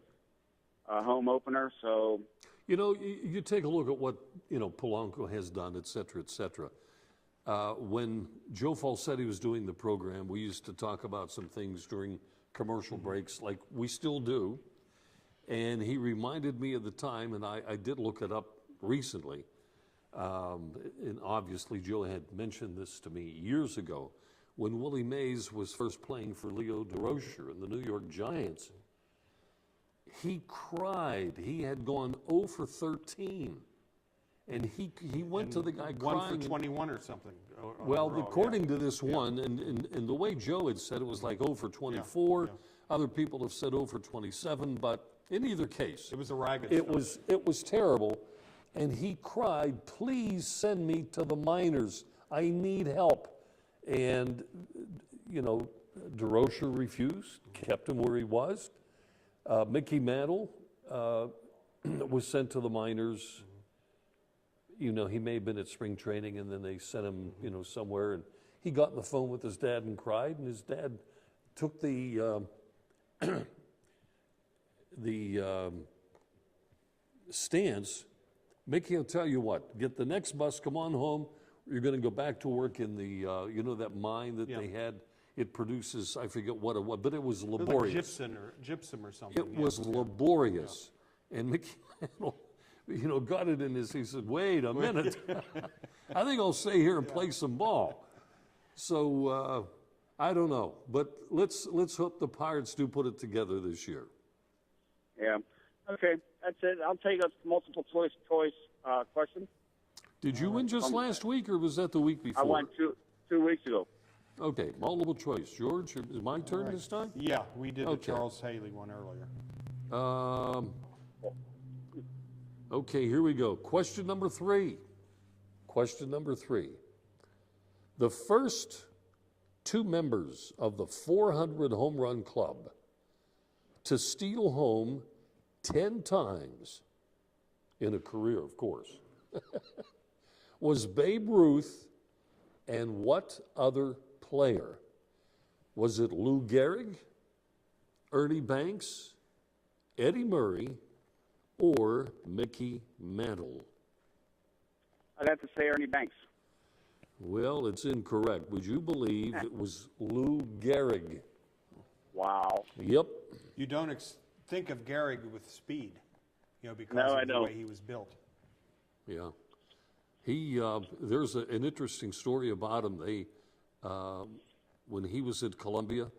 S10: Home opener, so.
S1: You take a look at what, Polanco has done, et cetera, et cetera. When Joe Falsetti was doing the program, we used to talk about some things during commercial breaks, like we still do. And he reminded me of the time, and I did look it up recently, and obviously Joe had mentioned this to me years ago, when Willie Mays was first playing for Leo DeRocher in the New York Giants. He cried. He had gone 0 for 13. And he went to the guy crying.
S2: 1 for 21 or something.
S1: Well, according to this one, and the way Joe had said it was like 0 for 24. Yeah. Other people have said 0 for 27, but in either case.
S2: It was a ragged
S1: It was terrible. And he cried, please send me to the minors. I need help. And, DeRocher refused, kept him where he was. Mickey Mantle was sent to the minors. You know, he may have been at spring training, and then they sent him, you know, somewhere, and he got on the phone with his dad and cried, and his dad took the stance. Mickey, I'll tell you what, get the next bus, come on home. You're going to go back to work in the, you know, that mine that they had. It produces, I forget what it was, but it was laborious.
S2: Like gypsum or something.
S1: It was laborious. Yeah. And Mickey Mantle, you know, got it in his, he said, wait a minute. I think I'll stay here and play some ball. So, I don't know. But let's hope the Pirates do put it together this year.
S10: Yeah. Okay, that's it. I'll take a multiple choice question.
S1: Did you win just last week, or was that the week before?
S10: I won two weeks ago.
S1: Okay, multiple choice. George, is it my turn this time?
S2: Yeah, we did the Charles Haley one earlier.
S1: Okay, here we go. Question number 3. Question number 3. The first 2 members of the 400 home run club to steal home 10 times in a career, of course, was Babe Ruth and what other player? Was it Lou Gehrig, Ernie Banks, Eddie Murray, or Mickey Mantle?
S10: I'd have to say Ernie Banks.
S1: Well, it's incorrect. Would you believe it was Lou Gehrig?
S10: Wow.
S1: Yep.
S2: You don't think of Gehrig with speed, you know, because of the way he was built.
S1: Yeah. He, there's an interesting story about him. They, when he was at Columbia,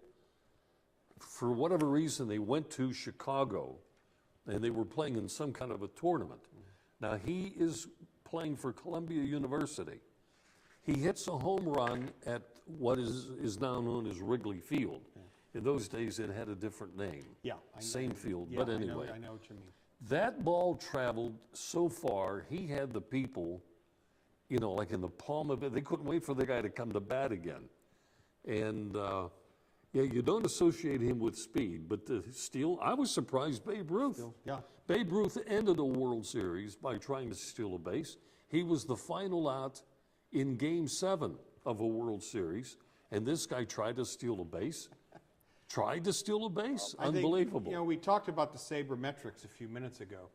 S1: for whatever reason, they went to Chicago, and they were playing in some kind of a tournament. Now, he is playing for Columbia University. He hits a home run at what is now known as Wrigley Field. In those days, it had a different name.
S2: Yeah.
S1: Same field,
S2: yeah,
S1: but anyway.
S2: I know what you mean.
S1: That ball traveled so far, he had the people, you know, like in the palm of it. They couldn't wait for the guy to come to bat again. And, yeah, you don't associate him with speed, but the steal, I was surprised Babe Ruth.
S2: Yeah.
S1: Babe Ruth ended a World Series by trying to steal a base. He was the final out in Game 7 of a World Series, and this guy tried to steal a base. Tried to steal a base? Unbelievable.
S2: Think, you know, we talked about the sabermetrics a few minutes ago.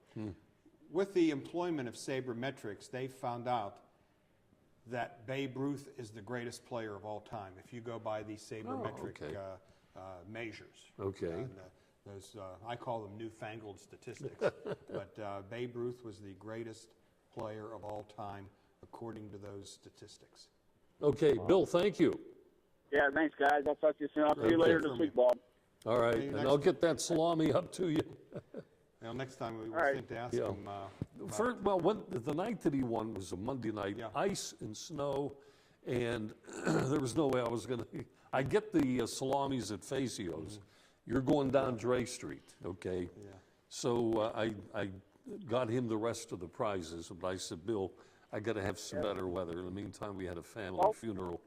S2: With the employment of sabermetrics, they found out that Babe Ruth is the greatest player of all time, if you go by these sabermetric measures.
S1: Okay.
S2: And, those, I call them newfangled statistics. But Babe Ruth was the greatest player of all time, according to those statistics.
S1: Okay, Bill, thank you.
S10: Yeah, thanks, guys. I'll talk to you soon. I'll see you later this week, Bob.
S1: All right, and I'll get that salami up to you.
S2: Well, next time we will think to ask him.
S1: The night that he won was a Monday night, ice and snow, and there was no way I was going to. I get the salamis at Fazio's. You're going down Dre Street, okay? Yeah. So I got him the rest of the prizes, but I said, Bill, I got to have some better weather. In the meantime, we had a family funeral.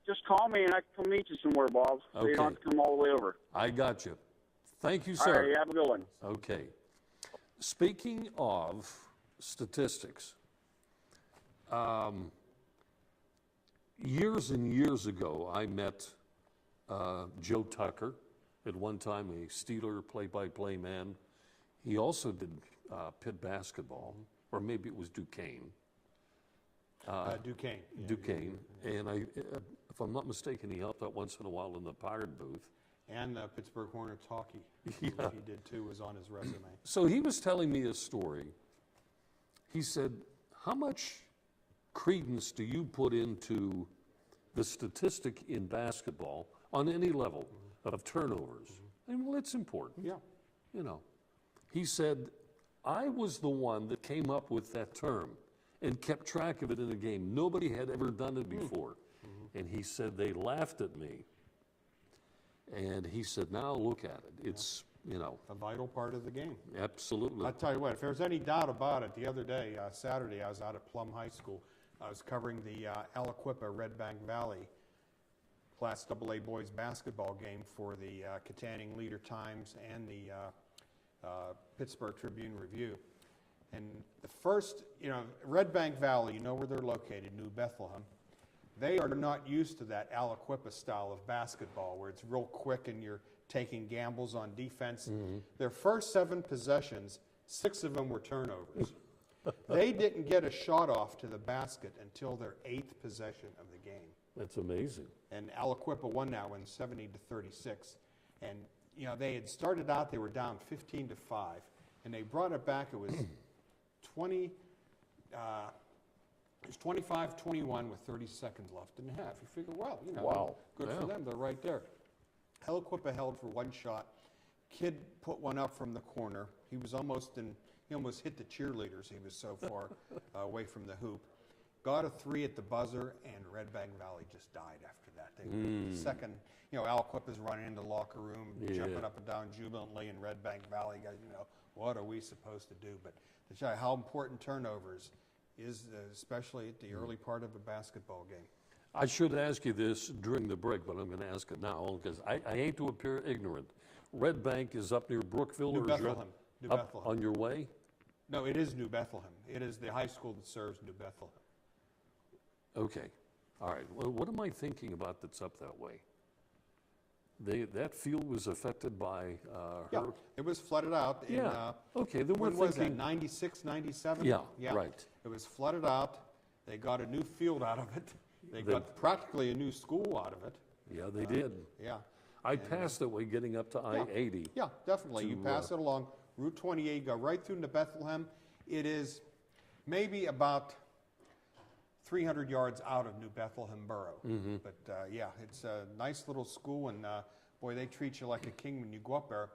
S10: Just call me and I can come meet you somewhere, Bob, so you don't have to come all the way over.
S1: I got you. Thank you, sir.
S10: All right, you have a good one.
S1: Okay. Speaking of statistics, years and years ago, I met Joe Tucker, at one time a Steeler play-by-play man. He also did Pitt basketball, or maybe it was Duquesne.
S2: Duquesne. Yeah,
S1: Duquesne. And if I'm not mistaken, he helped out once in a while in the Pirate booth.
S2: And Pittsburgh Hornets hockey, which he did too, was on his resume.
S1: So he was telling me a story. He said, how much credence do you put into the statistic in basketball on any level of turnovers? And well, it's important.
S2: Yeah.
S1: You know, he said, I was the one that came up with that term and kept track of it in the game. Nobody had ever done it before. And he said, they laughed at me. And he said, now look at it. It's, you know.
S2: A vital part of the game.
S1: Absolutely.
S2: I'll tell you what, if there's any doubt about it, the other day, Saturday, I was out at Plum High School. I was covering the Aliquippa Red Bank Valley Class AA boys basketball game for the Katanning Leader Times and the Pittsburgh Tribune Review. And the first, Red Bank Valley, you know where they're located, New Bethlehem. They are not used to that Aliquippa style of basketball where it's real quick and you're taking gambles on defense. Their first 7 possessions, 6 of them were turnovers. They didn't get a shot off to the basket until their 8th possession of the game.
S1: That's amazing.
S2: And Aliquippa won that one 70-36. And, they had started out, they were down 15-5, and they brought it back. It was 25-21 with 30 seconds left in the half. You figure, well,
S1: Wow.
S2: good for them. They're right there. Aliquippa held for 1 shot. Kid put one up from the corner. He almost hit the cheerleaders. He was so far away from the hoop. Got a 3 at the buzzer, and Red Bank Valley just died after that. They second, Aliquippa's running into the locker room, jumping up and down jubilantly, and Red Bank Valley guys, what are we supposed to do? But to show you how important turnovers is, especially at the early part of a basketball game.
S1: I should ask you this during the break, but I'm going to ask it now because I hate to appear ignorant. Red Bank is up near Brookville,
S2: New
S1: or
S2: Bethlehem. New
S1: up
S2: Bethlehem.
S1: on your way?
S2: No, it is New Bethlehem. It is the high school that serves New Bethlehem.
S1: Okay. All right. Well, what am I thinking about that's up that way? That field was affected by
S2: Yeah, it was flooded out. In,
S1: okay, then we're
S2: when was that,
S1: thinking.
S2: 96, 97?
S1: Yeah, right.
S2: It was flooded out. They got a new field out of it. They got practically a new school out of it.
S1: Yeah, they did.
S2: Yeah.
S1: I passed that way getting up to I-80.
S2: Yeah, definitely. You
S1: to,
S2: pass it along Route 28, go right through to Bethlehem. It is maybe about 300 yards out of New Bethlehem Borough. But yeah, it's a nice little school, and boy, they treat you like a king when you go up there.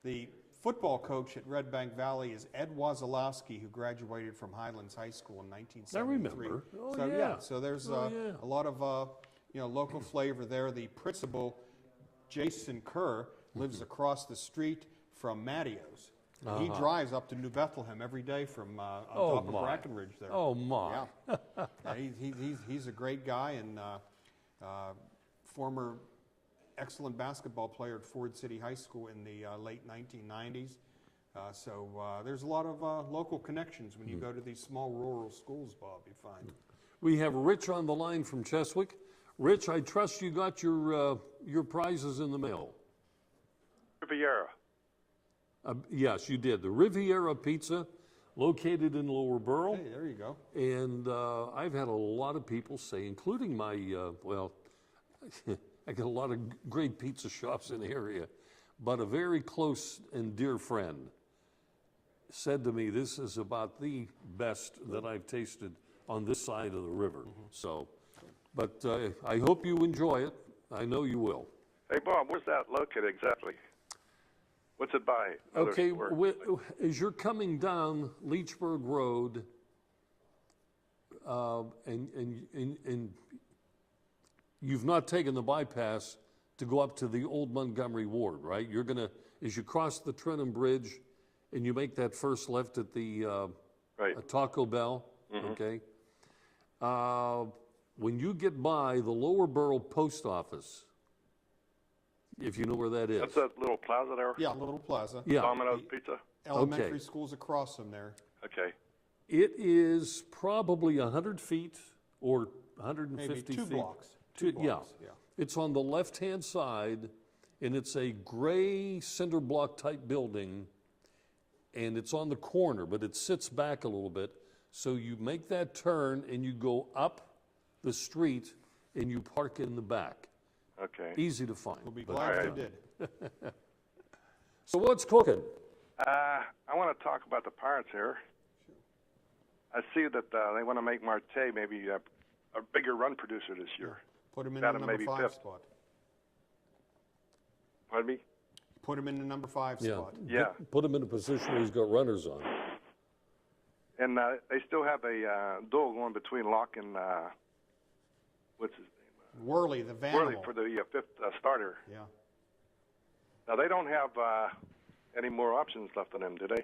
S2: The football coach at Red Bank Valley is Ed Wazalowski, who graduated from Highlands High School in 1973.
S1: I remember. Oh,
S2: so
S1: yeah.
S2: So there's a lot of local flavor there. The principal, Jason Kerr, lives across the street from Mattio's. He drives up to New Bethlehem every day from on top of Brackenridge there.
S1: Oh, my.
S2: Yeah. He's a great guy and former excellent basketball player at Ford City High School in the late 1990s. So there's a lot of local connections when you go to these small rural schools, Bob, you find.
S1: We have Rich on the line from Cheswick. Rich, I trust you got your prizes in the mail.
S8: Riviera.
S1: Yes, you did. The Riviera Pizza, located in Lower Borough.
S2: Hey, there you go.
S1: And I've had a lot of people say, including my, I got a lot of great pizza shops in the area, but a very close and dear friend said to me, this is about the best that I've tasted on this side of the river. So, but I hope you enjoy it. I know you will.
S8: Hey, Bob, where's that located exactly? What's it by?
S1: Okay, as you're coming down Leechburg Road, and you've not taken the bypass to go up to the old Montgomery Ward, right? You're gonna, as you cross the Trenton Bridge, and you make that first left at the Taco Bell, okay? When you get by the Lower Borough Post Office, if you know where that is.
S8: That's that little plaza there?
S2: Yeah, little plaza.
S1: Yeah.
S8: Domino's Pizza?
S2: Elementary school's across from there.
S8: Okay.
S1: It is probably 100 feet or 150
S2: Maybe two
S1: feet.
S2: blocks.
S1: Two
S2: Two blocks,
S1: yeah.
S2: yeah.
S1: It's on the left-hand side, and it's a gray cinder block type building, and it's on the corner, but it sits back a little bit. So you make that turn, and you go up the street, and you park in the back.
S8: Okay.
S1: Easy to find.
S2: We'll be glad you did.
S1: So what's cooking?
S8: I want to talk about the Pirates here. I see that they want to make Marte maybe a bigger run producer this year.
S2: Put him in
S8: Got
S2: the
S8: him
S2: number
S8: maybe
S2: 5
S8: fifth.
S2: spot.
S8: Pardon me?
S2: Put him in the number 5
S1: Yeah.
S2: spot.
S8: Yeah.
S1: Put him in a position where he's got runners on.
S8: And they still have a duel going between Locke and what's his name?
S2: Worley, the Vanimal.
S8: Worley for the fifth starter.
S2: Yeah.
S8: Now they don't have any more options left on him, do they?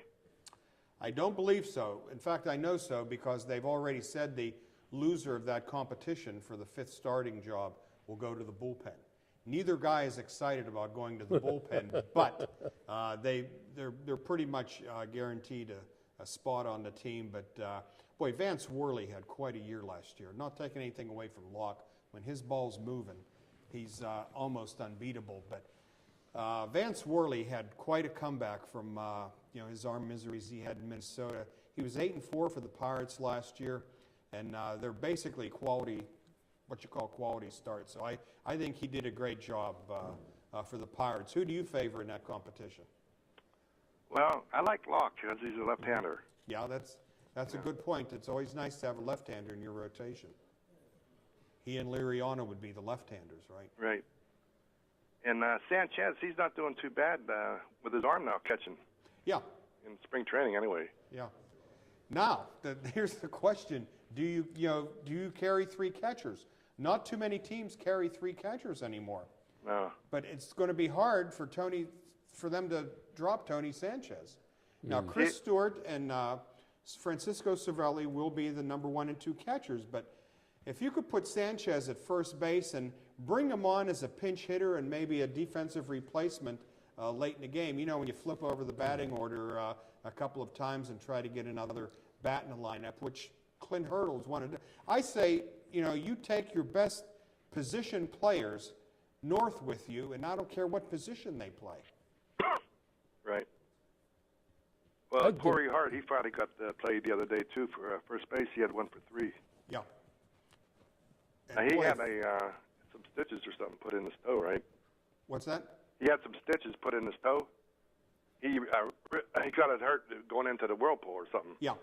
S2: I don't believe so. In fact, I know so because they've already said the loser of that competition for the 5th starting job will go to the bullpen. Neither guy is excited about going to the bullpen, but they're pretty much guaranteed a spot on the team. But boy, Vance Worley had quite a year last year. Not taking anything away from Locke. When his ball's moving, he's almost unbeatable. But Vance Worley had quite a comeback from his arm miseries he had in Minnesota. He was 8-4 for the Pirates last year, and they're basically quality, what you call quality starts. So I think he did a great job for the Pirates. Who do you favor in that competition?
S11: Well, I like Locke because he's a left-hander.
S2: Yeah, that's a good point. It's always nice to have a left-hander in your rotation. He and Liriano would be the left-handers, right?
S11: Right. And Sanchez, he's not doing too bad with his arm now catching.
S2: Yeah.
S11: In spring training, anyway.
S2: Yeah. Now, here's the question: do you carry 3 catchers? Not too many teams carry 3 catchers anymore.
S11: No.
S2: But it's going to be hard for them to drop Tony Sanchez. Now, Chris Stewart and Francisco Cervelli will be the number 1 and 2 catchers, but if you could put Sanchez at first base and bring him on as a pinch hitter and maybe a defensive replacement late in the game, when you flip over the batting order a couple of times and try to get another bat in the lineup, which Clint Hurdle's wanted to do. I say, you take your best position players north with you, and I don't care what position they play.
S11: Right. Well, Corey Hart, he finally got played the other day, too, for first base. He had 1 for 3.
S2: Yeah.
S11: He had some stitches or something put in his toe, right?
S2: What's that?
S11: He had some stitches put in his toe. He got it hurt going into the whirlpool or something.
S2: Yeah.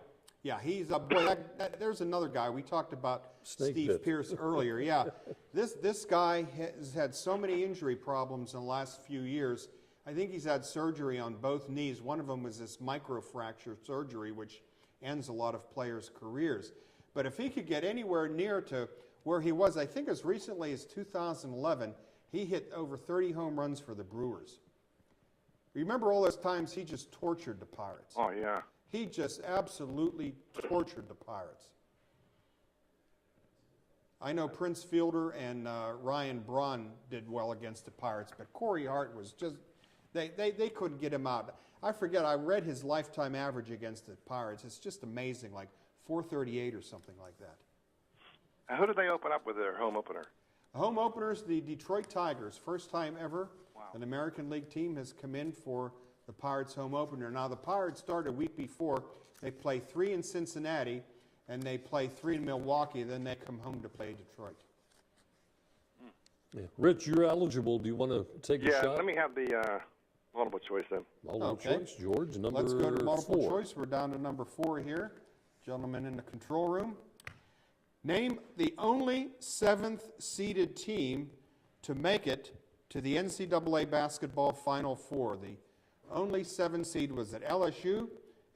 S2: Yeah, he's a boy. There's another guy. We talked about Steve Pierce earlier. Yeah, this guy has had so many injury problems in the last few years. I think he's had surgery on both knees. One of them was this microfracture surgery, which ends a lot of players' careers. But if he could get anywhere near to where he was, I think as recently as 2011, he hit over 30 home runs for the Brewers. Remember all those times he just tortured the Pirates?
S11: Oh, yeah.
S2: He just absolutely tortured the Pirates. I know Prince Fielder and Ryan Braun did well against the Pirates, but Corey Hart was just, they couldn't get him out. I forget, I read his lifetime average against the Pirates. It's just amazing, like 438 or something like that.
S11: Who did they open up with their home opener?
S2: Home openers, the Detroit Tigers. First time ever an American League team has come in for the Pirates home opener. Now, the Pirates start a week before. They play 3 in Cincinnati, and they play 3 in Milwaukee. Then they come home to play Detroit.
S1: Yeah. Rich, you're eligible. Do you want to take a shot?
S11: Yeah, let me have the multiple choice then.
S1: Multiple choice, George, number 4.
S2: Let's go to multiple choice. We're down to number 4 here. Gentlemen in the control room. Name the only 7th-seeded team to make it to the NCAA basketball Final Four. The only 7 seed was at LSU,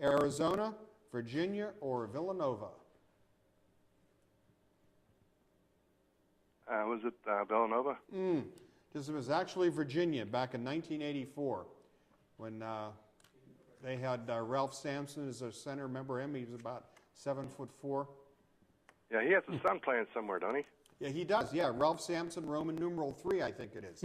S2: Arizona, Virginia, or Villanova.
S11: Was it Villanova?
S2: This was actually Virginia back in 1984 when they had Ralph Sampson as their center. Remember him? He was about 7'4".
S11: Yeah, he has a son playing somewhere, don't he?
S2: Yeah, he does. Yeah, Ralph Sampson, Roman numeral 3, I think it is.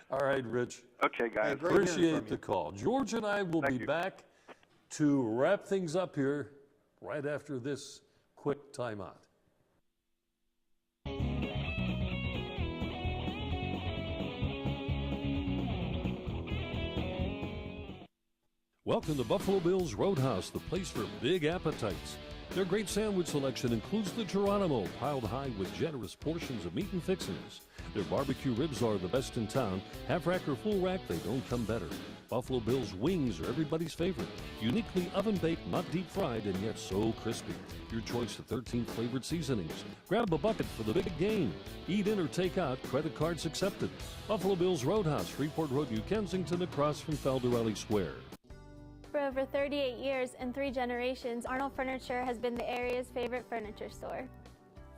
S1: All right, Rich.
S11: Okay, guys.
S2: Hey,
S1: appreciate the call. George and I will be back to wrap things up here right after this quick timeout. Welcome to Buffalo Bill's Roadhouse, the place for big appetites. Their great sandwich selection includes the Geronimo, piled high with generous portions of meat and fixings. Their barbecue ribs are the best in town. Half rack or full rack, they don't come better. Buffalo Bill's wings are everybody's favorite. Uniquely oven-baked, not deep-fried, and yet so crispy. Your choice of 13 flavored seasonings. Grab a bucket for the big game. Eat in or take out, credit cards accepted. Buffalo Bill's Roadhouse, Freeport Road, New Kensington, across from Felderelli Square.
S12: For over 38 years and 3 generations, Arnold Furniture has been the area's favorite furniture store.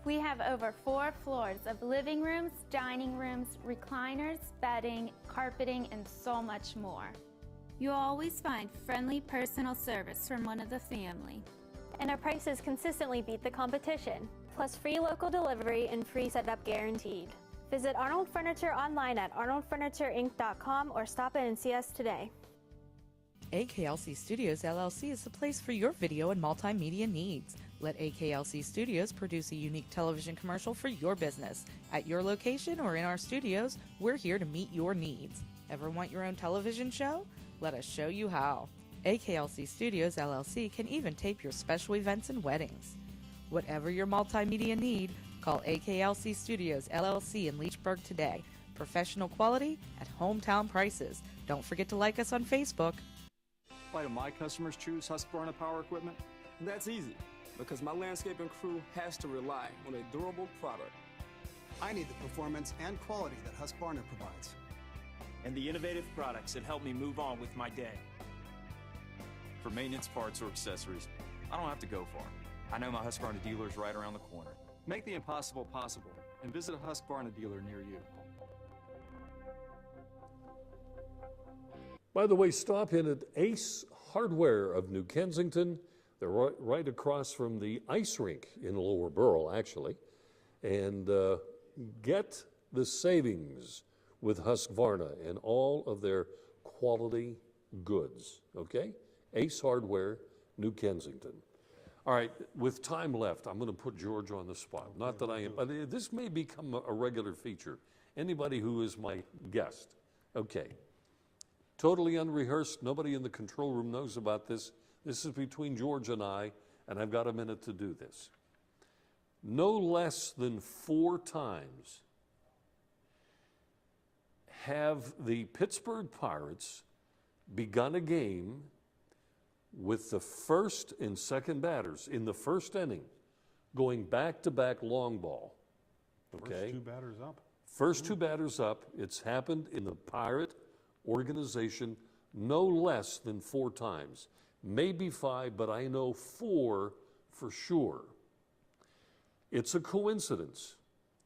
S12: We have over 4 floors of living rooms, dining rooms, recliners, bedding, carpeting, and so much more.
S13: You'll always find friendly personal service from one of the family.
S12: And our prices consistently beat the competition. plus free local delivery and free setup guaranteed. Visit Arnold Furniture online at arnoldfurnitureinc.com or stop in and see us today.
S5: AKLC Studios LLC is the place for your video and multimedia needs. Let AKLC Studios produce a unique television commercial for your business. At your location or in our studios, we're here to meet your needs. Ever want your own television show? Let us show you how. AKLC Studios LLC can even tape your special events and weddings. Whatever your multimedia need, call AKLC Studios LLC in Leechburg today. Professional quality at hometown prices. Don't forget to like us on Facebook.
S14: Why do my customers choose Husqvarna Power Equipment? That's easy, because my landscaping crew has to rely on a durable product.
S15: I need the performance and quality that Husqvarna provides.
S16: And the innovative products that help me move on with my day.
S17: For maintenance parts or accessories, I don't have to go far. I know my Husqvarna dealer is right around the corner. Make the impossible possible and visit a Husqvarna dealer near you.
S1: By the way, stop in at Ace Hardware of New Kensington. They're right across from the ice rink in Lower Borough, actually. And get the savings with Husqvarna and all of their quality goods, okay? Ace Hardware, New Kensington. All right, with time left, I'm going to put George on the spot. Not that I am, but this may become a regular feature. Anybody who is my guest, okay. Totally unrehearsed, nobody in the control room knows about this. This is between George and I've got a minute to do this. No less than 4 times have the Pittsburgh Pirates begun a game with the first and second batters in the first inning going back-to-back long ball. Okay?
S2: First 2 batters up.
S1: First 2 batters up. It's happened in the Pirate organization no less than 4 times. Maybe 5, but I know 4 for sure. It's a coincidence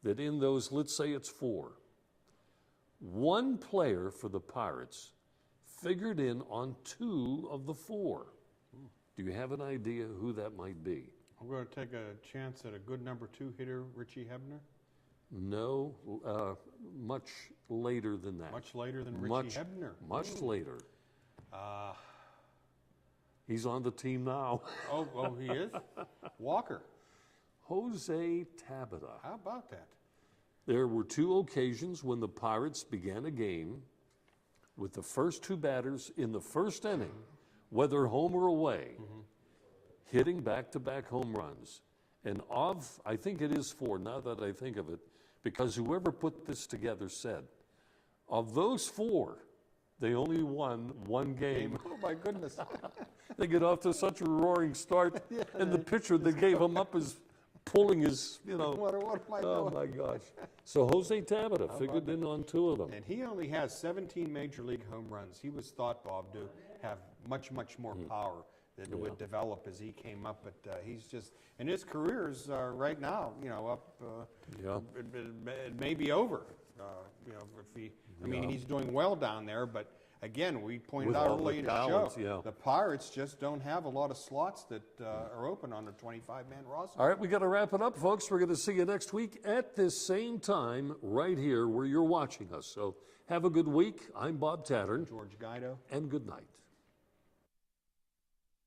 S1: that in those, let's say it's 4, one player for the Pirates figured in on 2 of the 4. Do you have an idea who that might be?
S2: I'm going to take a chance at a good number 2 hitter, Richie Hebner.
S1: No, much later than that.
S2: Much later than Richie Hebner.
S1: Much later. He's on the team now.
S2: Oh, he is? Walker.
S1: Jose Tabata.
S2: How about that?
S1: There were 2 occasions when the Pirates began a game with the first 2 batters in the first inning, whether home or away, hitting back-to-back home runs. And I think it is 4, now that I think of it, because whoever put this together said, of those 4, they only won 1 game.
S2: Oh, my goodness.
S1: They get off to such a roaring start, and the pitcher that gave him up is pulling his,
S2: What am I
S1: oh
S2: doing?
S1: my gosh. So Jose Tabata figured in on 2 of them.
S2: And he only has 17 Major League home runs. He was thought, Bob, to have much, much more power that would develop as he came up. But he's just, and his career's right now, up, it may be over. If he, I mean, he's doing well down there, but again, we pointed
S1: With
S2: out
S1: all
S2: early in
S1: the
S2: the
S1: talent,
S2: show, the Pirates just don't have a lot of slots that are open on the 25-man roster.
S1: All right, we got to wrap it up, folks. We're going to see you next week at this same time right here where you're watching us. So have a good week. I'm Bob Tattern.
S2: George Guido.
S1: And good night.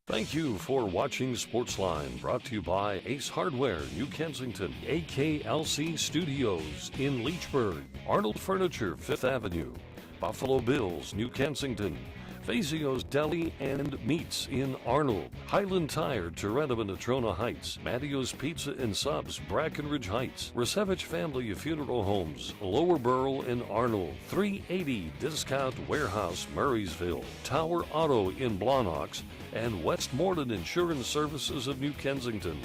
S9: Thank you for watching Sportsline, brought to you by Ace Hardware, New Kensington, AKLC Studios in Leechburg, Arnold Furniture, 5th Avenue, Buffalo Bills, New Kensington, Fazio's Deli and Meats in Arnold, Highland Tire, Toronto and Natrona Heights, Mattio's Pizza and Subs, Brackenridge Heights, Resevich Family Funeral Homes, Lower Borough in Arnold, 380 Discount Warehouse, Murraysville, Tower Auto in Blawnox, and Westmoreland Insurance Services of New Kensington.